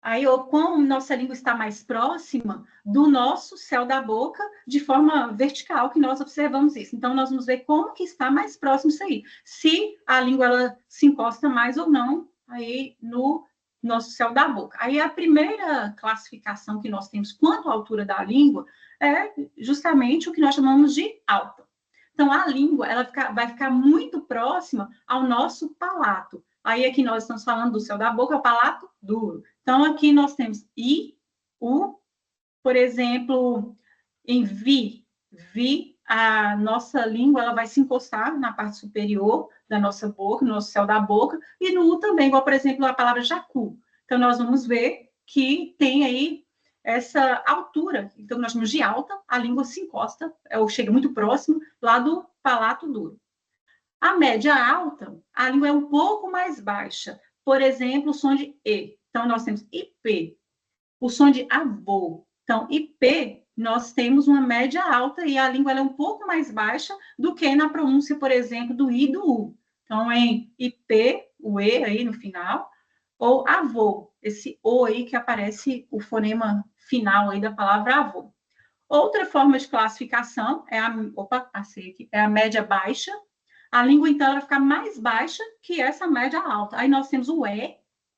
aí, o quão nossa língua está mais próxima do nosso céu da boca, de forma vertical, que nós observamos isso. Então, nós vamos ver como que está mais próximo isso aí. Se a língua ela se encosta mais ou não aí no nosso céu da boca. Aí, a primeira classificação que nós temos quanto à altura da língua é justamente o que nós chamamos de alta. Então, a língua ela vai ficar muito próxima ao nosso palato. Aí, aqui nós estamos falando do céu da boca, o palato duro. Então, aqui nós temos I, U, por exemplo, em vi, a nossa língua ela vai se encostar na parte superior da nossa boca, no nosso céu da boca, e no U também, igual, por exemplo, a palavra jacu. Então, nós vamos ver que tem aí essa altura, então nós chamamos de alta, a língua se encosta, ou chega muito próximo lá do palato duro. A média alta, a língua é um pouco mais baixa, por exemplo, o som de E. Então, nós temos IP, o som de avô. Então, IP, nós temos uma média alta e a língua é um pouco mais baixa do que na pronúncia, por exemplo, do I e do U. Então, em IP, o E aí no final, ou avô, esse O aí que aparece o fonema final aí da palavra avô. Outra forma de classificação é a média baixa. A língua, então, ela vai ficar mais baixa que essa média alta. Aí nós temos o E,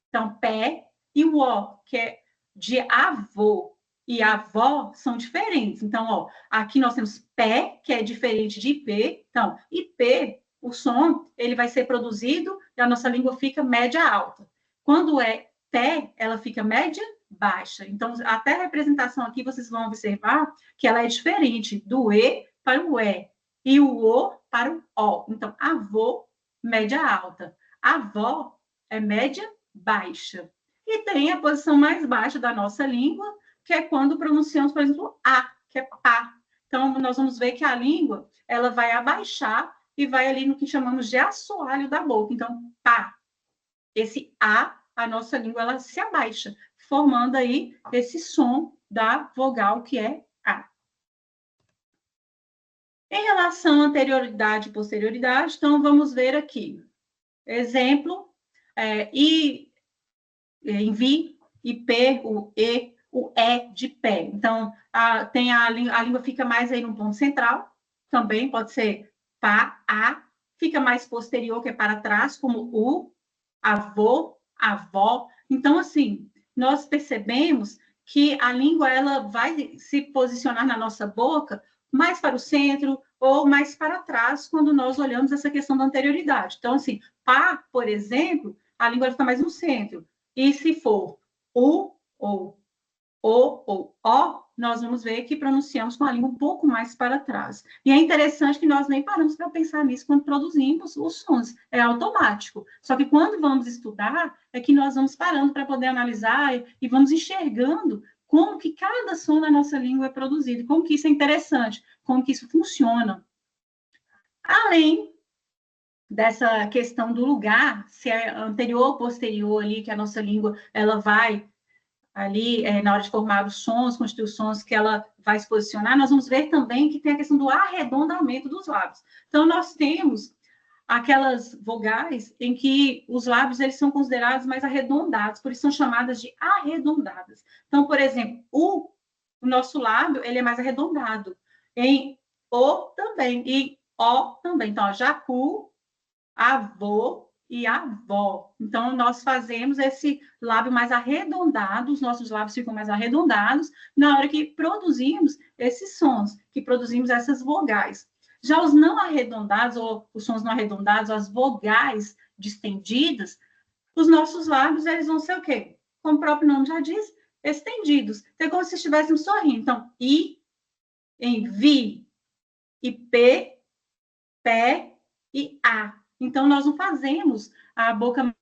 então, pé, e o O, que é de avô e avó, são diferentes. Então, ó, aqui nós temos pé, que é diferente de IP. Então, IP, o som, ele vai ser produzido e a nossa língua fica média alta. Quando é té, ela fica média baixa. Então, até a representação aqui, vocês vão observar que ela é diferente do E para o E e o O para o O. Então, avô, média alta. Avó é média baixa. E tem a posição mais baixa da nossa língua, que é quando pronunciamos, por exemplo, A, que é pá. Então, nós vamos ver que a língua, ela vai abaixar e vai ali no que chamamos de assoalho da boca. Então, pá. Esse a nossa língua, ela se abaixa, formando aí esse som da vogal que é A. Em relação à anterioridade e posterioridade, então, vamos ver aqui. Exemplo, em vi, IP, o E, o E de pé. Então, a língua fica mais aí no ponto central, também pode ser pá, a, fica mais posterior, que é para trás, como o, avô, avó. Então, assim, nós percebemos que a língua ela vai se posicionar na nossa boca mais para o centro ou mais para trás quando nós olhamos essa questão da anterioridade. Então, assim, pá, por exemplo, a língua fica mais no centro. E se for o ou o ou ó, nós vamos ver que pronunciamos com a língua um pouco mais para trás. E é interessante que nós nem paramos para pensar nisso quando produzimos os sons, é automático. Só que quando vamos estudar, é que nós vamos parando para poder analisar e vamos enxergando como que cada som na nossa língua é produzido, como que isso é interessante, como que isso funciona. Além dessa questão do lugar, se é anterior ou posterior ali, que a nossa língua ela vai ali, na hora de formar os sons, construir os sons que ela vai se posicionar, nós vamos ver também que tem a questão do arredondamento dos lábios. Então, nós temos aquelas vogais em que os lábios eles são considerados mais arredondados, por isso são chamadas de arredondadas. Então, por exemplo, o nosso lábio ele é mais arredondado. Em O também, e O também. Então, ó, jacu, avô e avó. Então, nós fazemos esse lábio mais arredondado, os nossos lábios ficam mais arredondados na hora que produzimos esses sons, que produzimos essas vogais. Já os não arredondados, ou os sons não arredondados, as vogais distendidas, os nossos lábios, eles vão ser o quê? Como o próprio nome já diz, estendidos. Então, é como se estivéssemos sorrindo. Então, I, em vi, e P, pé e A. Então, nós não fazemos a boca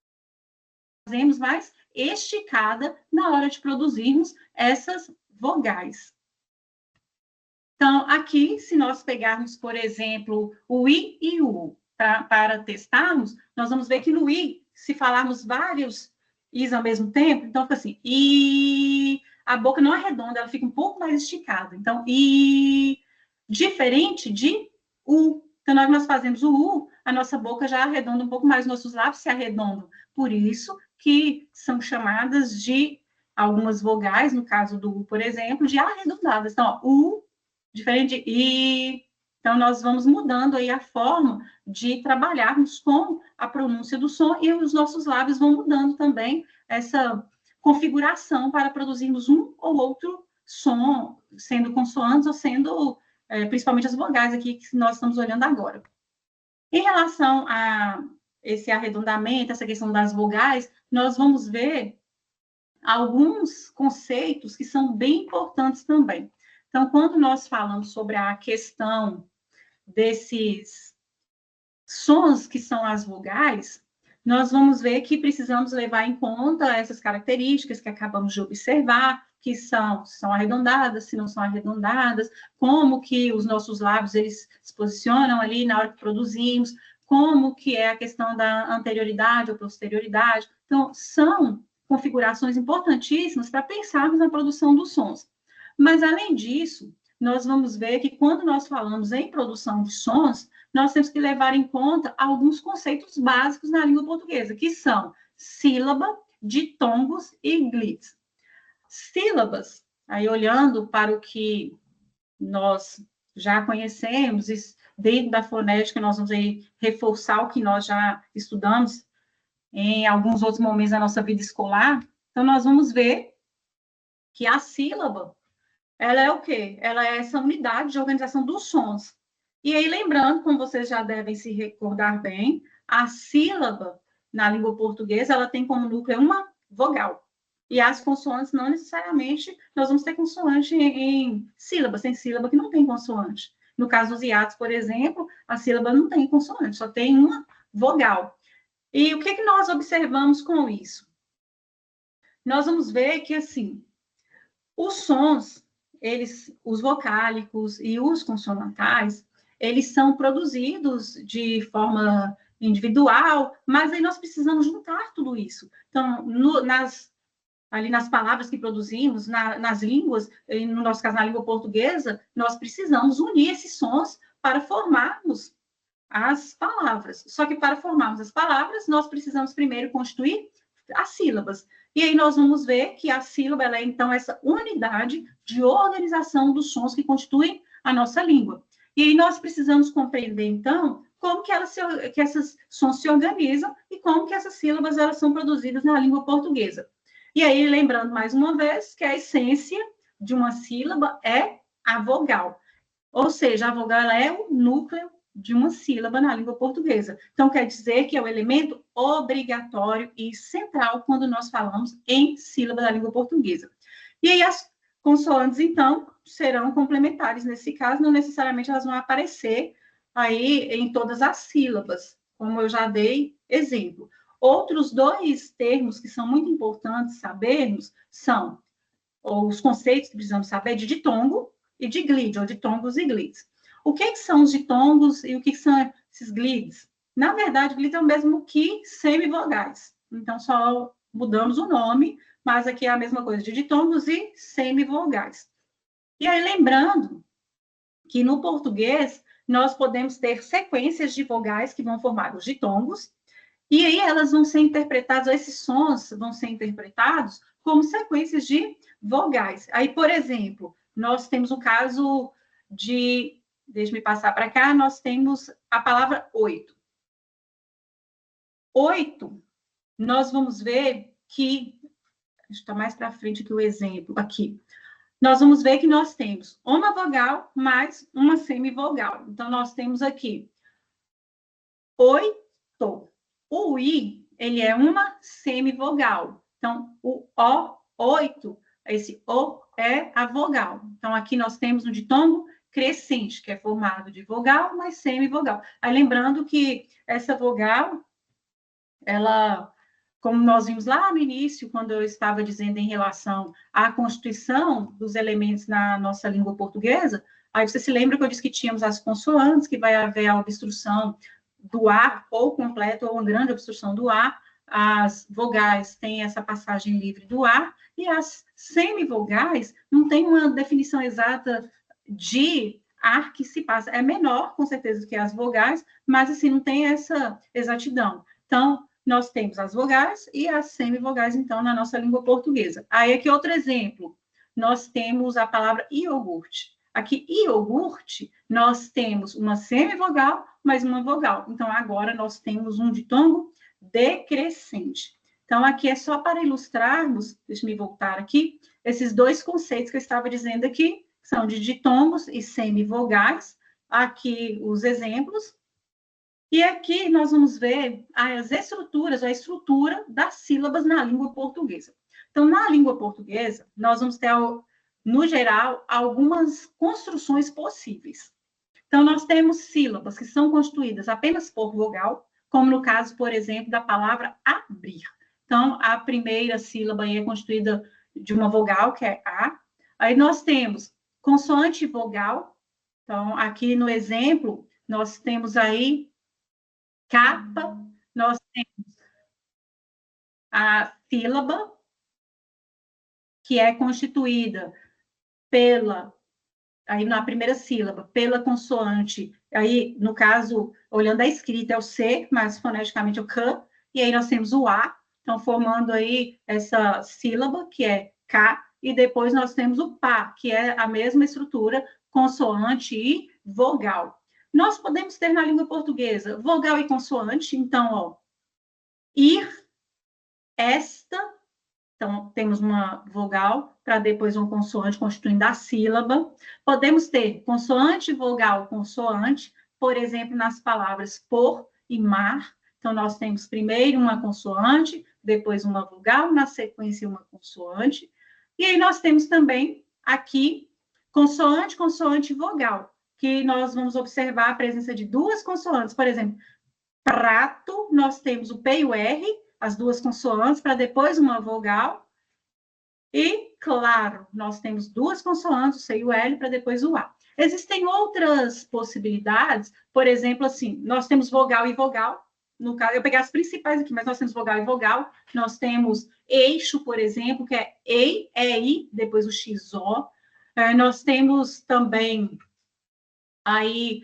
fazemos mais esticada na hora de produzirmos essas vogais. Então, aqui, se nós pegarmos, por exemplo, o I e o U para testarmos, nós vamos ver que no I, se falarmos vários Is ao mesmo tempo, então fica assim, I, a boca não é redonda, ela fica um pouco mais esticada. Então, I, diferente de U. Então, nós fazemos o U, a nossa boca já arredonda um pouco mais, nossos lábios se arredondam. Por isso que são chamadas de algumas vogais, no caso do U, por exemplo, de arredondadas. Então, ó, U, diferente de I. Então, nós vamos mudando aí a forma de trabalharmos com a pronúncia do som e os nossos lábios vão mudando também essa configuração para produzirmos um ou outro som, sendo consoantes ou sendo principalmente as vogais aqui que nós estamos olhando agora. Em relação a esse arredondamento, essa questão das vogais, nós vamos ver alguns conceitos que são bem importantes também. Então, quando nós falamos sobre a questão desses sons que são as vogais, nós vamos ver que precisamos levar em conta essas características que acabamos de observar, que são arredondadas, se não são arredondadas, como que os nossos lábios eles se posicionam ali na hora que produzimos, como que é a questão da anterioridade ou posterioridade. Então, são configurações importantíssimas para pensarmos na produção dos sons. Mas, além disso, nós vamos ver que quando nós falamos em produção de sons, nós temos que levar em conta alguns conceitos básicos na língua portuguesa, que são sílaba, ditongos e glitz. Sílabas, aí olhando para o que nós já conhecemos, e dentro da fonética nós vamos aí reforçar o que nós já estudamos em alguns outros momentos da nossa vida escolar. Então, nós vamos ver que a sílaba, ela é o quê? Ela é essa unidade de organização dos sons. E aí, lembrando, como vocês já devem se recordar bem, a sílaba, na língua portuguesa, ela tem como núcleo uma vogal. E as consoantes, não necessariamente, nós vamos ter consoante em sílabas, tem sílaba que não tem consoante. No caso dos hiatos, por exemplo, a sílaba não tem consoante, só tem uma vogal. E o que nós observamos com isso? Nós vamos ver que, assim, os sons, os vocálicos e os consonantais, eles são produzidos de forma individual, mas aí nós precisamos juntar tudo isso. Então, ali nas palavras que produzimos, nas línguas, no nosso caso, na língua portuguesa, nós precisamos unir esses sons para formarmos as palavras. Só que para formarmos as palavras, nós precisamos primeiro constituir as sílabas. E aí nós vamos ver que a sílaba, ela é, então, essa unidade de organização dos sons que constituem a nossa língua. E aí nós precisamos compreender, então, como que esses sons se organizam e como que essas sílabas elas são produzidas na língua portuguesa. E aí, lembrando mais uma vez que a essência de uma sílaba é a vogal. Ou seja, a vogal ela é o núcleo de uma sílaba na língua portuguesa. Então, quer dizer que é o elemento obrigatório e central quando nós falamos em sílaba da língua portuguesa. E aí, as consoantes, então, serão complementares nesse caso, não necessariamente elas vão aparecer aí em todas as sílabas, como eu já dei exemplo. Outros dois termos que são muito importantes sabermos são os conceitos que precisamos saber de ditongo e de glide, ou ditongos e glides. O que são os ditongos e o que são esses glides? Na verdade, glide é o mesmo que semivogais. Então, só mudamos o nome, mas aqui é a mesma coisa de ditongos e semivogais. E aí, lembrando que no português, nós podemos ter sequências de vogais que vão formar os ditongos, e aí elas vão ser interpretadas, esses sons vão ser interpretados como sequências de vogais. Aí, por exemplo, nós temos o caso de, deixa-me passar para cá, nós temos a palavra oito. Oito, nós vamos ver que, está mais para frente que o exemplo aqui, nós vamos ver que nós temos uma vogal mais uma semivogal. Então, nós temos aqui oito. O I, ele é uma semivogal. Então, o O, oito, esse O é a vogal. Então, aqui nós temos um ditongo crescente, que é formado de vogal mais semivogal. Aí, lembrando que essa vogal, ela, como nós vimos lá no início, quando eu estava dizendo em relação à constituição dos elementos na nossa língua portuguesa, aí você se lembra que eu disse que tínhamos as consoantes, que vai haver a obstrução do ar, ou completo, ou uma grande obstrução do ar, as vogais têm essa passagem livre do ar, e as semivogais não tem uma definição exata de ar que se passa. É menor, com certeza, do que as vogais, mas, assim, não tem essa exatidão. Então, nós temos as vogais e as semivogais, então, na nossa língua portuguesa. Aí, aqui outro exemplo, nós temos a palavra iogurte. Aqui, iogurte, nós temos uma semivogal mais uma vogal. Então, agora nós temos um ditongo decrescente. Então, aqui é só para ilustrarmos, deixa-me voltar aqui, esses dois conceitos que eu estava dizendo aqui, que são de ditongos e semivogais. Aqui os exemplos. E aqui nós vamos ver as estruturas, a estrutura das sílabas na língua portuguesa. Então, na língua portuguesa, nós vamos ter, no geral, algumas construções possíveis. Então, nós temos sílabas que são constituídas apenas por vogal, como no caso, por exemplo, da palavra abrir. Então, a primeira sílaba aí é constituída de uma vogal, que é A. Aí nós temos consoante e vogal. Então, aqui no exemplo, nós temos aí capa, nós temos a sílaba, que é constituída aí na primeira sílaba, pela consoante, aí, no caso, olhando a escrita, é o C, mas foneticamente é o K, e aí nós temos o A, então, formando aí essa sílaba, que é K, e depois nós temos o PA, que é a mesma estrutura consoante e vogal. Nós podemos ter na língua portuguesa vogal e consoante, então, ó, ir, esta, então, temos uma vogal para depois uma consoante constituindo a sílaba. Podemos ter consoante, vogal, consoante, por exemplo, nas palavras por e mar. Então, nós temos primeiro uma consoante, depois uma vogal, na sequência uma consoante. E aí nós temos também aqui consoante, consoante e vogal, que nós vamos observar a presença de duas consoantes. Por exemplo, prato, nós temos o P e o R, as duas consoantes, para depois uma vogal. E, claro, nós temos duas consoantes, o C e o L, para depois o A. Existem outras possibilidades, por exemplo, assim, nós temos vogal e vogal. No caso, eu peguei as principais aqui, mas nós temos vogal e vogal. Nós temos eixo, por exemplo, que é EI, EI, depois o XO. Nós temos também aí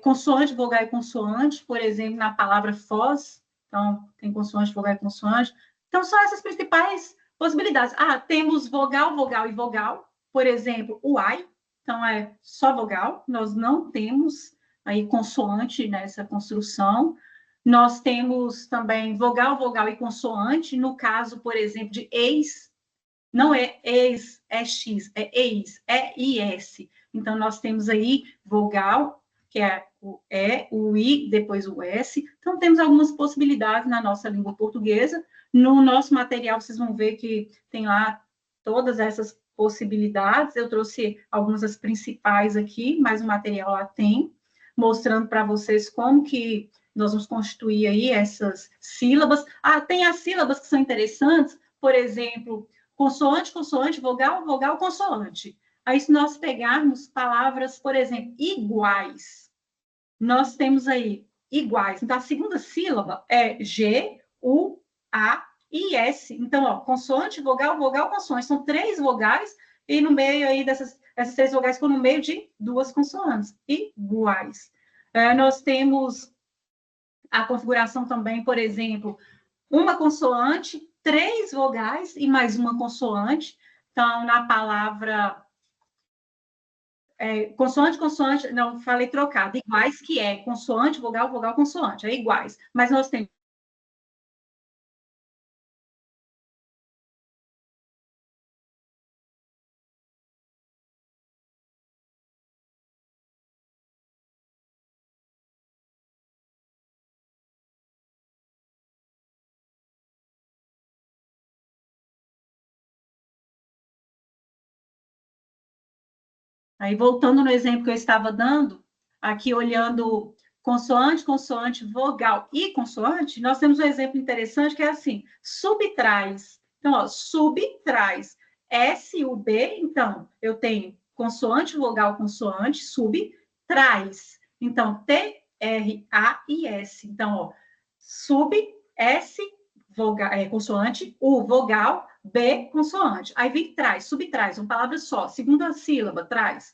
consoante, vogal e consoante, por exemplo, na palavra foz. Então, tem consoante, vogal e consoante. Então, são essas principais possibilidades. Temos vogal, vogal e vogal. Por exemplo, o ai. Então, é só vogal. Nós não temos aí consoante nessa construção. Nós temos também vogal, vogal e consoante. No caso, por exemplo, de eis. Não é eis, é x, é eis, é is. Então, nós temos aí vogal, que é o E, o I, depois o S. Então, temos algumas possibilidades na nossa língua portuguesa. No nosso material, vocês vão ver que tem lá todas essas possibilidades. Eu trouxe algumas das principais aqui, mas o material lá tem, mostrando para vocês como que nós vamos constituir aí essas sílabas. Tem as sílabas que são interessantes, por exemplo, consoante, consoante, vogal, vogal, consoante. Aí, se nós pegarmos palavras, por exemplo, iguais, nós temos aí iguais. Então, a segunda sílaba é G, U, A e S. Então, ó, consoante, vogal, vogal, consoante. São 3 vogais e no meio aí essas 3 vogais ficam no meio de 2 consoantes iguais. Nós temos a configuração também, por exemplo, uma consoante, 3 vogais e mais uma consoante. Então, na palavra consoante, consoante, não, falei trocado, iguais, que é consoante, vogal, vogal, consoante, é iguais. Mas nós temos aí, voltando no exemplo que eu estava dando, aqui olhando consoante, consoante, vogal e consoante, nós temos um exemplo interessante que é assim, subtrais. Então, ó, subtrais. S, U, B, então, eu tenho consoante, vogal, consoante, subtrais. Então, T, R, A e S. Então, ó, sub, S, vogal, consoante, U, vogal, B, consoante. Aí vem traz, subtraz, uma palavra só. Segunda sílaba, traz.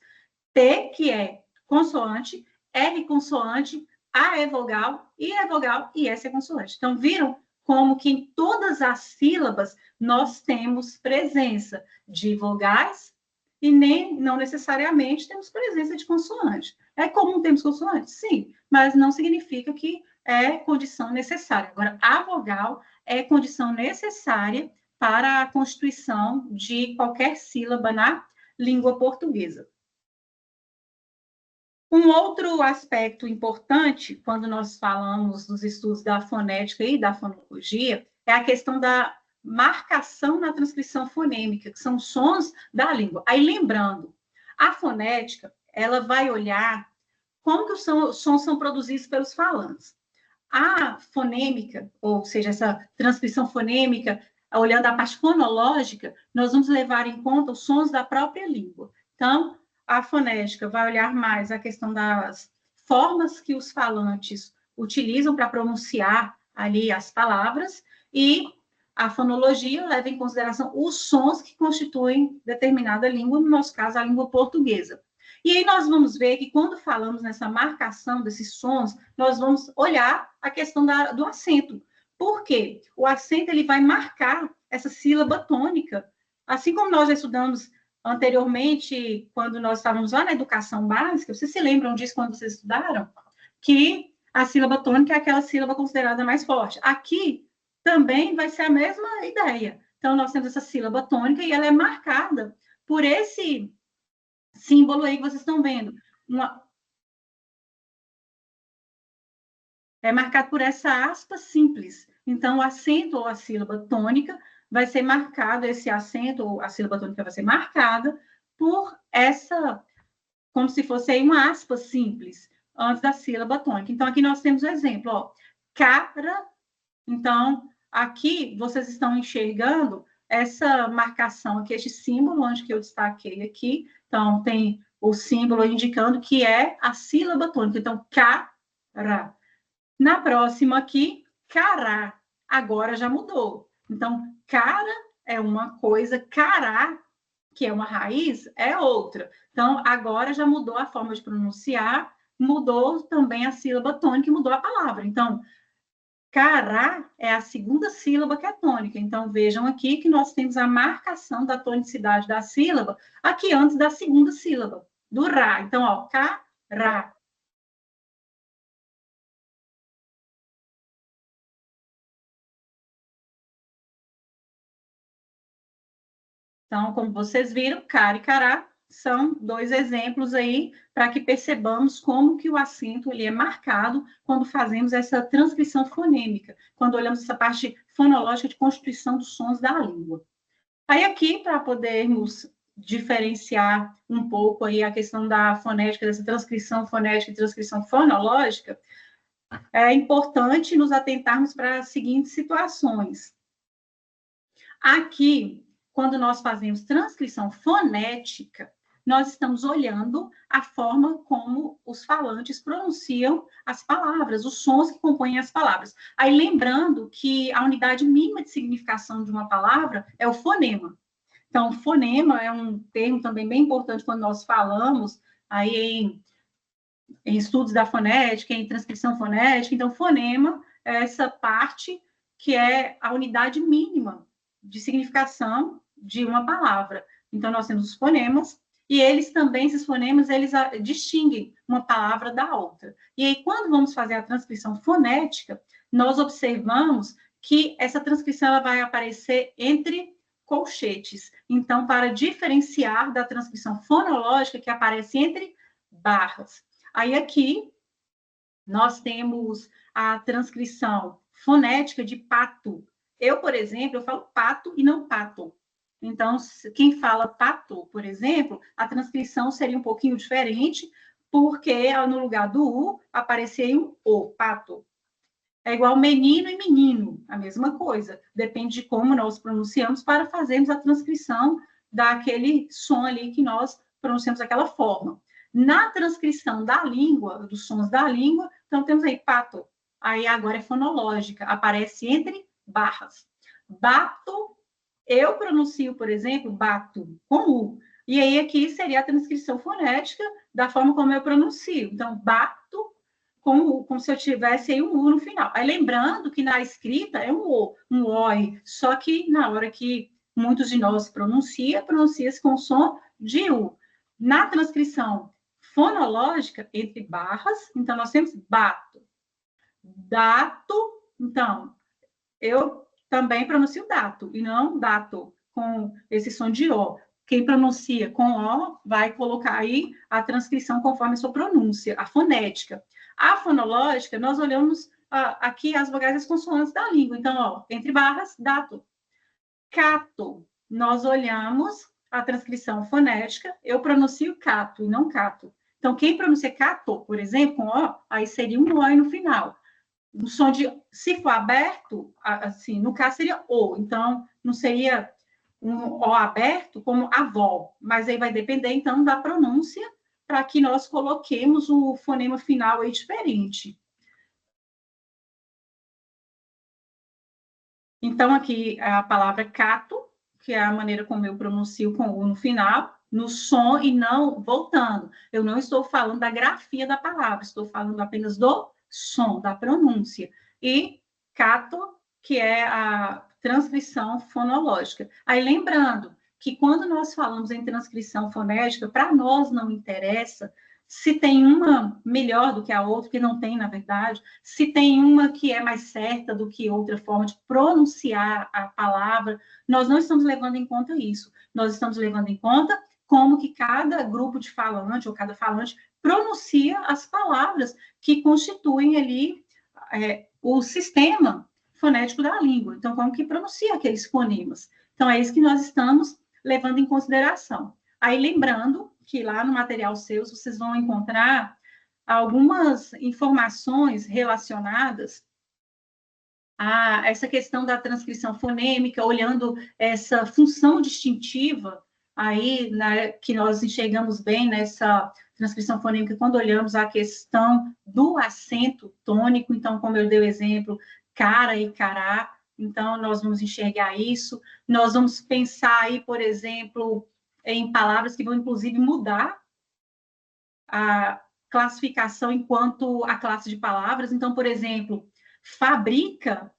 T, que é consoante, R, consoante, A é vogal, I é vogal e S é consoante. Então, viram como que em todas as sílabas nós temos presença de vogais e não necessariamente temos presença de consoante. É comum termos consoantes? Sim, mas não significa que é condição necessária. Agora, a vogal é condição necessária para a constituição de qualquer sílaba na língua portuguesa. Um outro aspecto importante, quando nós falamos dos estudos da fonética e da fonologia, é a questão da marcação na transcrição fonêmica, que são sons da língua. Aí, lembrando, a fonética, ela vai olhar como que os sons são produzidos pelos falantes. A fonêmica, ou seja, essa transcrição fonêmica, olhando a parte fonológica, nós vamos levar em conta os sons da própria língua. Então, a fonética vai olhar mais a questão das formas que os falantes utilizam para pronunciar ali as palavras, e a fonologia leva em consideração os sons que constituem determinada língua, no nosso caso, a língua portuguesa. E aí nós vamos ver que quando falamos nessa marcação desses sons, nós vamos olhar a questão do acento. Por quê? O acento ele vai marcar essa sílaba tônica. Assim como nós já estudamos anteriormente, quando nós estávamos lá na educação básica, vocês se lembram disso quando vocês estudaram? Que a sílaba tônica é aquela sílaba considerada mais forte. Aqui também vai ser a mesma ideia. Então, nós temos essa sílaba tônica e ela é marcada por esse símbolo aí que vocês estão vendo. É marcado por essa aspa simples. Então, o acento ou a sílaba tônica vai ser marcado, esse acento ou a sílaba tônica vai ser marcada por essa, como se fosse aí uma aspa simples, antes da sílaba tônica. Então, aqui nós temos o exemplo, ó, cara. Então, aqui vocês estão enxergando essa marcação aqui, este símbolo, onde que eu destaquei aqui. Então, tem o símbolo indicando que é a sílaba tônica. Então, cara. Na próxima aqui, cará. Agora já mudou. Então, cara é uma coisa, cará, que é uma raiz, é outra. Então, agora já mudou a forma de pronunciar, mudou também a sílaba tônica e mudou a palavra. Então, cará é a segunda sílaba que é tônica. Então, vejam aqui que nós temos a marcação da tonicidade da sílaba aqui antes da segunda sílaba, do rá. Então, ó, cará. Então, como vocês viram, cara e cará são dois exemplos aí para que percebamos como que o acento ele é marcado quando fazemos essa transcrição fonêmica, quando olhamos essa parte fonológica de constituição dos sons da língua. Aí aqui, para podermos diferenciar um pouco aí a questão da fonética, dessa transcrição fonética e transcrição fonológica, é importante nos atentarmos para as seguintes situações. Aqui, quando nós fazemos transcrição fonética, nós estamos olhando a forma como os falantes pronunciam as palavras, os sons que compõem as palavras. Aí, lembrando que a unidade mínima de significação de uma palavra é o fonema. Então, fonema é um termo também bem importante quando nós falamos aí em estudos da fonética, em transcrição fonética. Então, fonema é essa parte que é a unidade mínima de significação de uma palavra. Então, nós temos os fonemas, e eles também, esses fonemas, eles distinguem uma palavra da outra. E aí, quando vamos fazer a transcrição fonética, nós observamos que essa transcrição ela vai aparecer entre colchetes. Então, para diferenciar da transcrição fonológica, que aparece entre barras. Aí, aqui, nós temos a transcrição fonética de pato. Eu, por exemplo, eu falo pato e não pato. Então, quem fala pato, por exemplo, a transcrição seria um pouquinho diferente, porque no lugar do U apareceria um O, pato. É igual menino e menino, a mesma coisa. Depende de como nós pronunciamos para fazermos a transcrição daquele som ali que nós pronunciamos daquela forma. Na transcrição da língua, dos sons da língua, então temos aí pato. Aí agora é fonológica, aparece entre barras. Bato, eu pronuncio, por exemplo, bato com U. E aí aqui seria a transcrição fonética da forma como eu pronuncio. Então, bato como se eu tivesse aí um U no final. Aí lembrando que na escrita é um O, um OI, só que na hora que muitos de nós pronuncia-se com o som de U. Na transcrição fonológica, entre barras, então nós temos bato. Dato, então, eu também pronuncio dato, e não dato, com esse som de O. Quem pronuncia com O vai colocar aí a transcrição conforme a sua pronúncia, a fonética. A fonológica, nós olhamos aqui as vogais e as consoantes da língua. Então, ó, entre barras, dato. Cato, nós olhamos a transcrição fonética, eu pronuncio cato e não cato. Então, quem pronuncia cato, por exemplo, com O, aí seria um O no final. O som de, se for aberto, assim, no caso seria O, então não seria um O aberto como avó, mas aí vai depender, então, da pronúncia para que nós coloquemos o fonema final aí diferente. Então, aqui a palavra cato, que é a maneira como eu pronuncio com o no final, no som e não voltando. Eu não estou falando da grafia da palavra, estou falando apenas do som, da pronúncia. E cato, que é a transcrição fonológica. Aí, lembrando que quando nós falamos em transcrição fonética, para nós não interessa se tem uma melhor do que a outra, que não tem, na verdade, se tem uma que é mais certa do que outra forma de pronunciar a palavra, nós não estamos levando em conta isso. Nós estamos levando em conta como que cada grupo de falante, ou cada falante, pronuncia as palavras que constituem ali o sistema fonético da língua. Então, como que pronuncia aqueles fonemas? Então, é isso que nós estamos levando em consideração. Aí, lembrando que lá no material seu, vocês vão encontrar algumas informações relacionadas a essa questão da transcrição fonêmica, olhando essa função distintiva aí, né, que nós enxergamos bem nessa transcrição fonêmica quando olhamos a questão do acento tônico. Então, como eu dei o exemplo, cara e cará, então nós vamos enxergar isso. Nós vamos pensar aí, por exemplo, em palavras que vão, inclusive, mudar a classificação enquanto a classe de palavras. Então, por exemplo, fabrica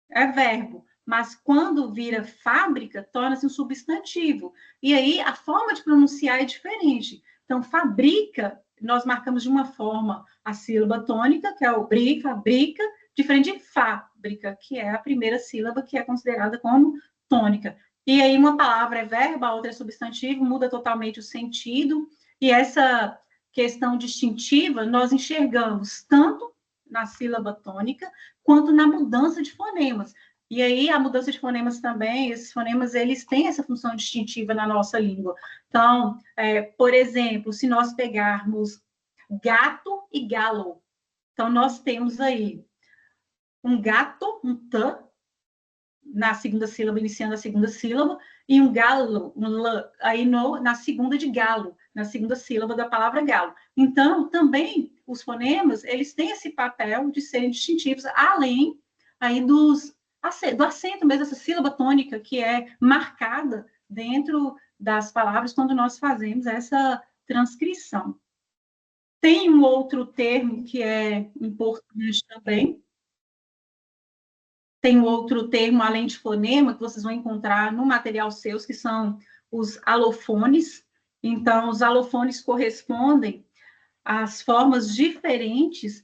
é verbo, mas quando vira fábrica, torna-se um substantivo. E aí, a forma de pronunciar é diferente. Então, fabrica, nós marcamos de uma forma a sílaba tônica, que é o bri, fabrica, diferente de fábrica, que é a primeira sílaba que é considerada como tônica. E aí, uma palavra é verbo, a outra é substantivo, muda totalmente o sentido. E essa questão distintiva, nós enxergamos tanto na sílaba tônica, quanto na mudança de fonemas. E aí, a mudança de fonemas também, esses fonemas, eles têm essa função distintiva na nossa língua. Então, por exemplo, se nós pegarmos gato e galo, então, nós temos aí um gato, um t, na segunda sílaba, iniciando a segunda sílaba, e um galo, um l, aí na segunda de galo, na segunda sílaba da palavra galo. Então, também, os fonemas, eles têm esse papel de serem distintivos, além aí do acento mesmo, essa sílaba tônica, que é marcada dentro das palavras quando nós fazemos essa transcrição. Tem um outro termo que é importante também, tem outro termo, além de fonema, que vocês vão encontrar no material seus, que são os alofones. Então, os alofones correspondem às formas diferentes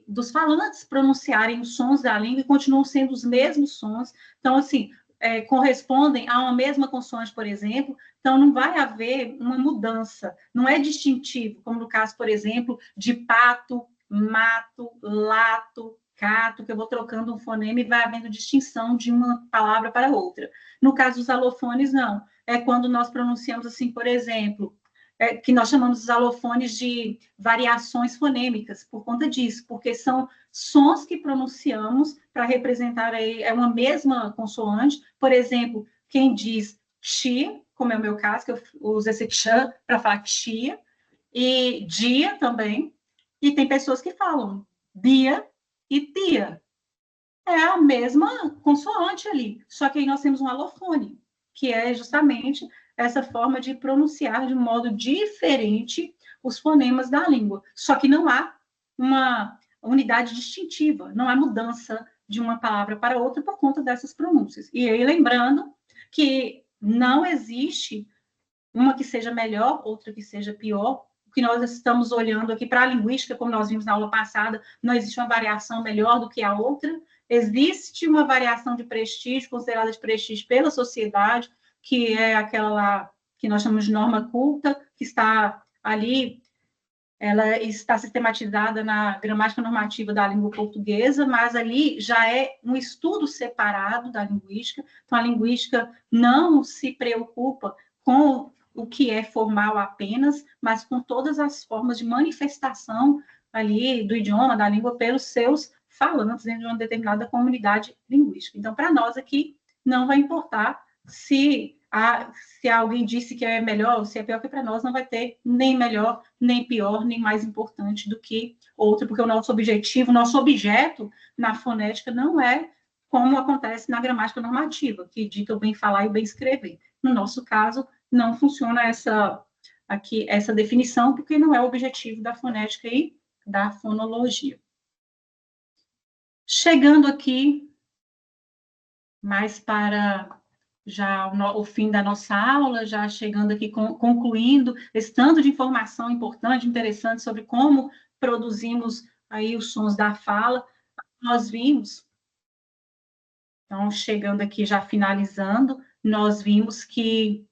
dos falantes pronunciarem os sons da língua e continuam sendo os mesmos sons. Então, assim, correspondem a uma mesma consoante, por exemplo. Então, não vai haver uma mudança. Não é distintivo, como no caso, por exemplo, de pato, mato, lato, cato, que eu vou trocando um fonema e vai havendo distinção de uma palavra para outra. No caso dos alofones, não. É quando nós pronunciamos assim, por exemplo, que nós chamamos os alofones de variações fonêmicas, por conta disso, porque são sons que pronunciamos para representar aí, uma mesma consoante. Por exemplo, quem diz chia, como é o meu caso, que eu uso esse tchan para falar chia, e dia também, e tem pessoas que falam dia e tia. É a mesma consoante ali, só que aí nós temos um alofone, que é justamente essa forma de pronunciar de um modo diferente os fonemas da língua. Só que não há uma unidade distintiva, não há mudança de uma palavra para outra por conta dessas pronúncias. E aí, lembrando que não existe uma que seja melhor, outra que seja pior. O que nós estamos olhando aqui para a linguística, como nós vimos na aula passada, não existe uma variação melhor do que a outra. Existe uma variação de prestígio, considerada de prestígio pela sociedade, que é aquela lá que nós chamamos de norma culta, que está ali, ela está sistematizada na gramática normativa da língua portuguesa, mas ali já é um estudo separado da linguística. Então, a linguística não se preocupa com o que é formal apenas, mas com todas as formas de manifestação ali do idioma, da língua, pelos seus falantes dentro de uma determinada comunidade linguística. Então, para nós aqui, não vai importar se alguém disse que é melhor ou se é pior, que para nós não vai ter nem melhor, nem pior, nem mais importante do que outro, porque o nosso objetivo, nosso objeto na fonética não é como acontece na gramática normativa, que dita o bem falar e o bem escrever. No nosso caso, não funciona essa definição, porque não é o objetivo da fonética e da fonologia. Chegando aqui mais para já o fim da nossa aula, já chegando aqui, concluindo esse tanto de informação importante, interessante sobre como produzimos aí os sons da fala. Nós vimos, então, chegando aqui, já finalizando, nós vimos que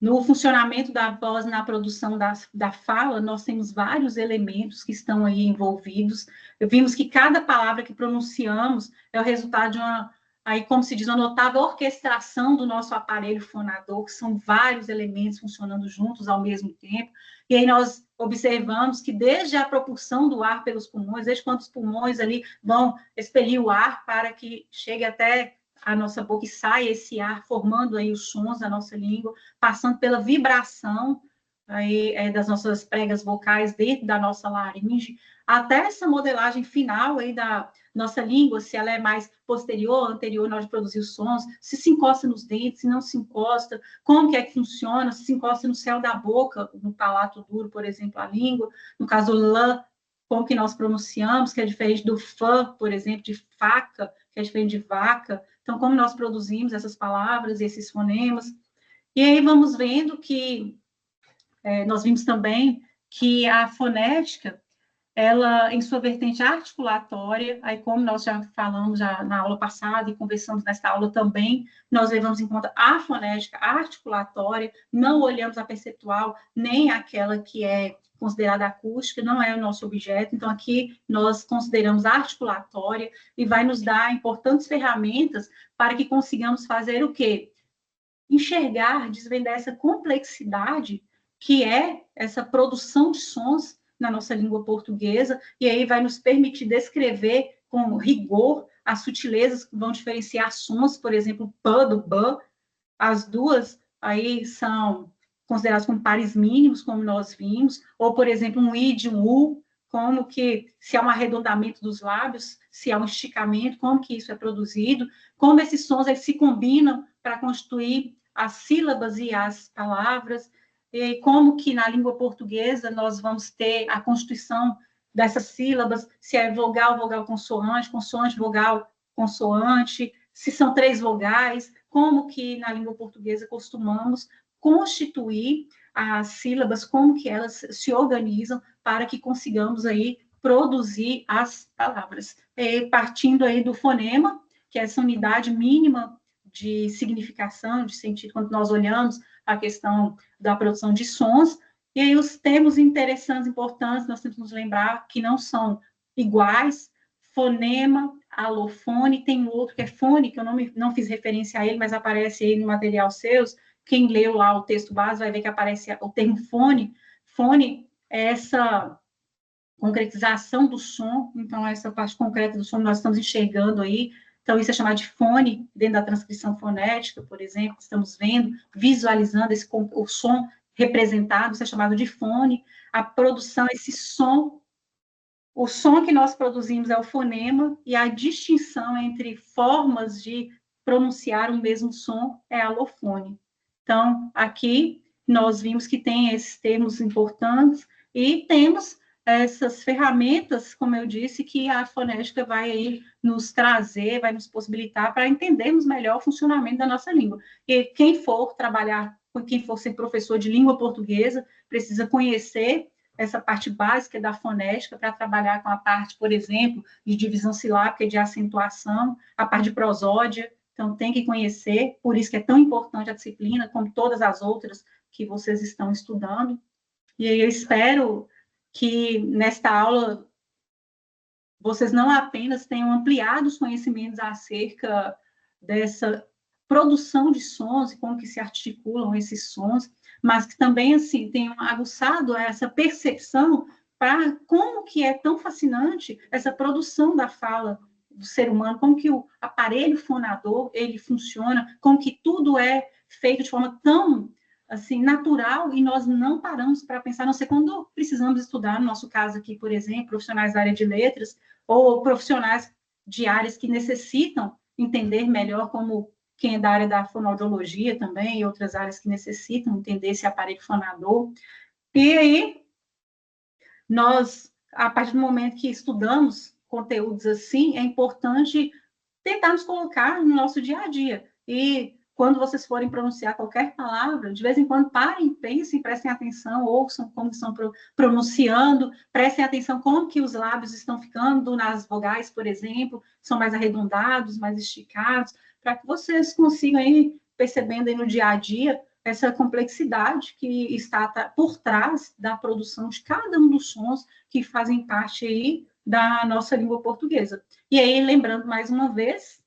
no funcionamento da voz, na produção da fala, nós temos vários elementos que estão aí envolvidos. Vimos que cada palavra que pronunciamos é o resultado de uma, aí como se diz, uma notável orquestração do nosso aparelho fonador, que são vários elementos funcionando juntos ao mesmo tempo. E aí nós observamos que desde a propulsão do ar pelos pulmões, desde quando os pulmões ali vão expelir o ar para que chegue até a nossa boca e sai esse ar, formando aí os sons da nossa língua, passando pela vibração aí, das nossas pregas vocais dentro da nossa laringe, até essa modelagem final aí da nossa língua, se ela é mais posterior, anterior na hora de produzir os sons, se encosta nos dentes, se não se encosta, como que é que funciona, se encosta no céu da boca, no palato duro, por exemplo, a língua, no caso, lã, como que nós pronunciamos, que é diferente do fã, por exemplo, de faca, que é diferente de vaca. Então, como nós produzimos essas palavras e esses fonemas. E aí vamos vendo que, nós vimos também que a fonética, ela, em sua vertente articulatória, aí como nós já falamos já na aula passada e conversamos nesta aula também, nós levamos em conta a fonética articulatória, não olhamos a perceptual, nem aquela que é considerada acústica, não é o nosso objeto, então aqui nós consideramos a articulatória e vai nos dar importantes ferramentas para que consigamos fazer o quê? Enxergar, desvendar essa complexidade que é essa produção de sons na nossa língua portuguesa, e aí vai nos permitir descrever com rigor as sutilezas que vão diferenciar sons, por exemplo, o pã do bã, as duas aí são consideradas como pares mínimos, como nós vimos, ou, por exemplo, um i de um u, como que, se há um arredondamento dos lábios, se há um esticamento, como que isso é produzido, como esses sons eles se combinam para constituir as sílabas e as palavras, e como que na língua portuguesa nós vamos ter a constituição dessas sílabas, se é vogal, vogal, consoante, consoante, vogal, consoante, se são 3 vogais, como que na língua portuguesa costumamos constituir as sílabas, como que elas se organizam para que consigamos aí produzir as palavras. Partindo aí do fonema, que é essa unidade mínima de significação, de sentido, quando nós olhamos a questão da produção de sons, e aí os termos interessantes, importantes, nós temos que nos lembrar que não são iguais, fonema, alofone, tem outro que é fone, que eu não fiz referência a ele, mas aparece aí no material seus, quem leu lá o texto base vai ver que aparece o termo fone. Fone é essa concretização do som, então essa parte concreta do som nós estamos enxergando aí, então isso é chamado de fone, dentro da transcrição fonética, por exemplo, estamos vendo, visualizando o som representado, isso é chamado de fone, a produção, esse som, o som que nós produzimos é o fonema, e a distinção entre formas de pronunciar o mesmo som é a alofone. Então, aqui nós vimos que tem esses termos importantes e temos essas ferramentas, como eu disse, que a fonética vai aí nos trazer, vai nos possibilitar para entendermos melhor o funcionamento da nossa língua. E quem for trabalhar, quem for ser professor de língua portuguesa, precisa conhecer essa parte básica da fonética para trabalhar com a parte, por exemplo, de divisão silábica e de acentuação, a parte de prosódia. Então, tem que conhecer, por isso que é tão importante a disciplina, como todas as outras que vocês estão estudando. E aí eu espero que nesta aula vocês não apenas tenham ampliado os conhecimentos acerca dessa produção de sons e como que se articulam esses sons, mas que também, assim, tenham aguçado essa percepção para como que é tão fascinante essa produção da fala do ser humano, como que o aparelho fonador, ele funciona, como que tudo é feito de forma tão, assim, natural, e nós não paramos para pensar, a não ser quando precisamos estudar, no nosso caso aqui, por exemplo, profissionais da área de letras, ou profissionais de áreas que necessitam entender melhor, como quem é da área da fonoaudiologia também, e outras áreas que necessitam entender esse aparelho fonador. E aí, nós, a partir do momento que estudamos conteúdos assim, é importante tentar nos colocar no nosso dia a dia. E quando vocês forem pronunciar qualquer palavra, de vez em quando parem, pensem, prestem atenção, ouçam como estão pronunciando, prestem atenção como que os lábios estão ficando nas vogais, por exemplo, são mais arredondados, mais esticados, para que vocês consigam aí, percebendo aí no dia a dia, essa complexidade que está por trás da produção de cada um dos sons que fazem parte aí da nossa língua portuguesa. E aí, lembrando mais uma vez,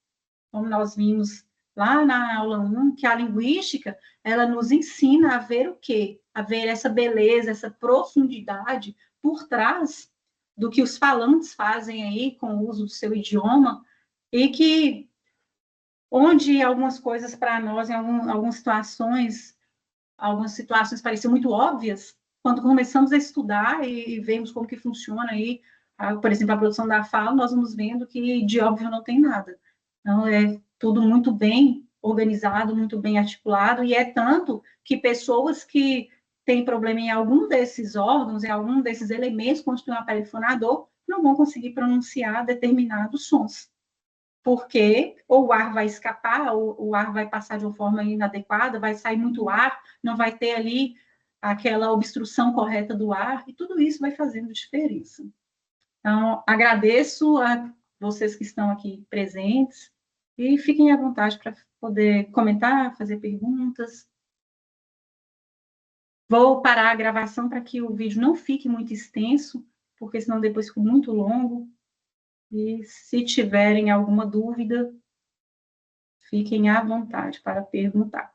como nós vimos lá na aula 1, que a linguística, ela nos ensina a ver o quê? A ver essa beleza, essa profundidade por trás do que os falantes fazem aí com o uso do seu idioma, e que, onde algumas coisas para nós, em algumas situações pareciam muito óbvias, quando começamos a estudar e vemos como que funciona aí, por exemplo, a produção da fala, nós vamos vendo que de óbvio não tem nada. Então, é tudo muito bem organizado, muito bem articulado, e é tanto que pessoas que têm problema em algum desses órgãos, em algum desses elementos constituem um aparelho fonador, não vão conseguir pronunciar determinados sons, porque ou o ar vai escapar, ou o ar vai passar de uma forma inadequada, vai sair muito ar, não vai ter ali aquela obstrução correta do ar, e tudo isso vai fazendo diferença. Então, agradeço a vocês que estão aqui presentes, e fiquem à vontade para poder comentar, fazer perguntas. Vou parar a gravação para que o vídeo não fique muito extenso, porque senão depois fica muito longo. E se tiverem alguma dúvida, fiquem à vontade para perguntar.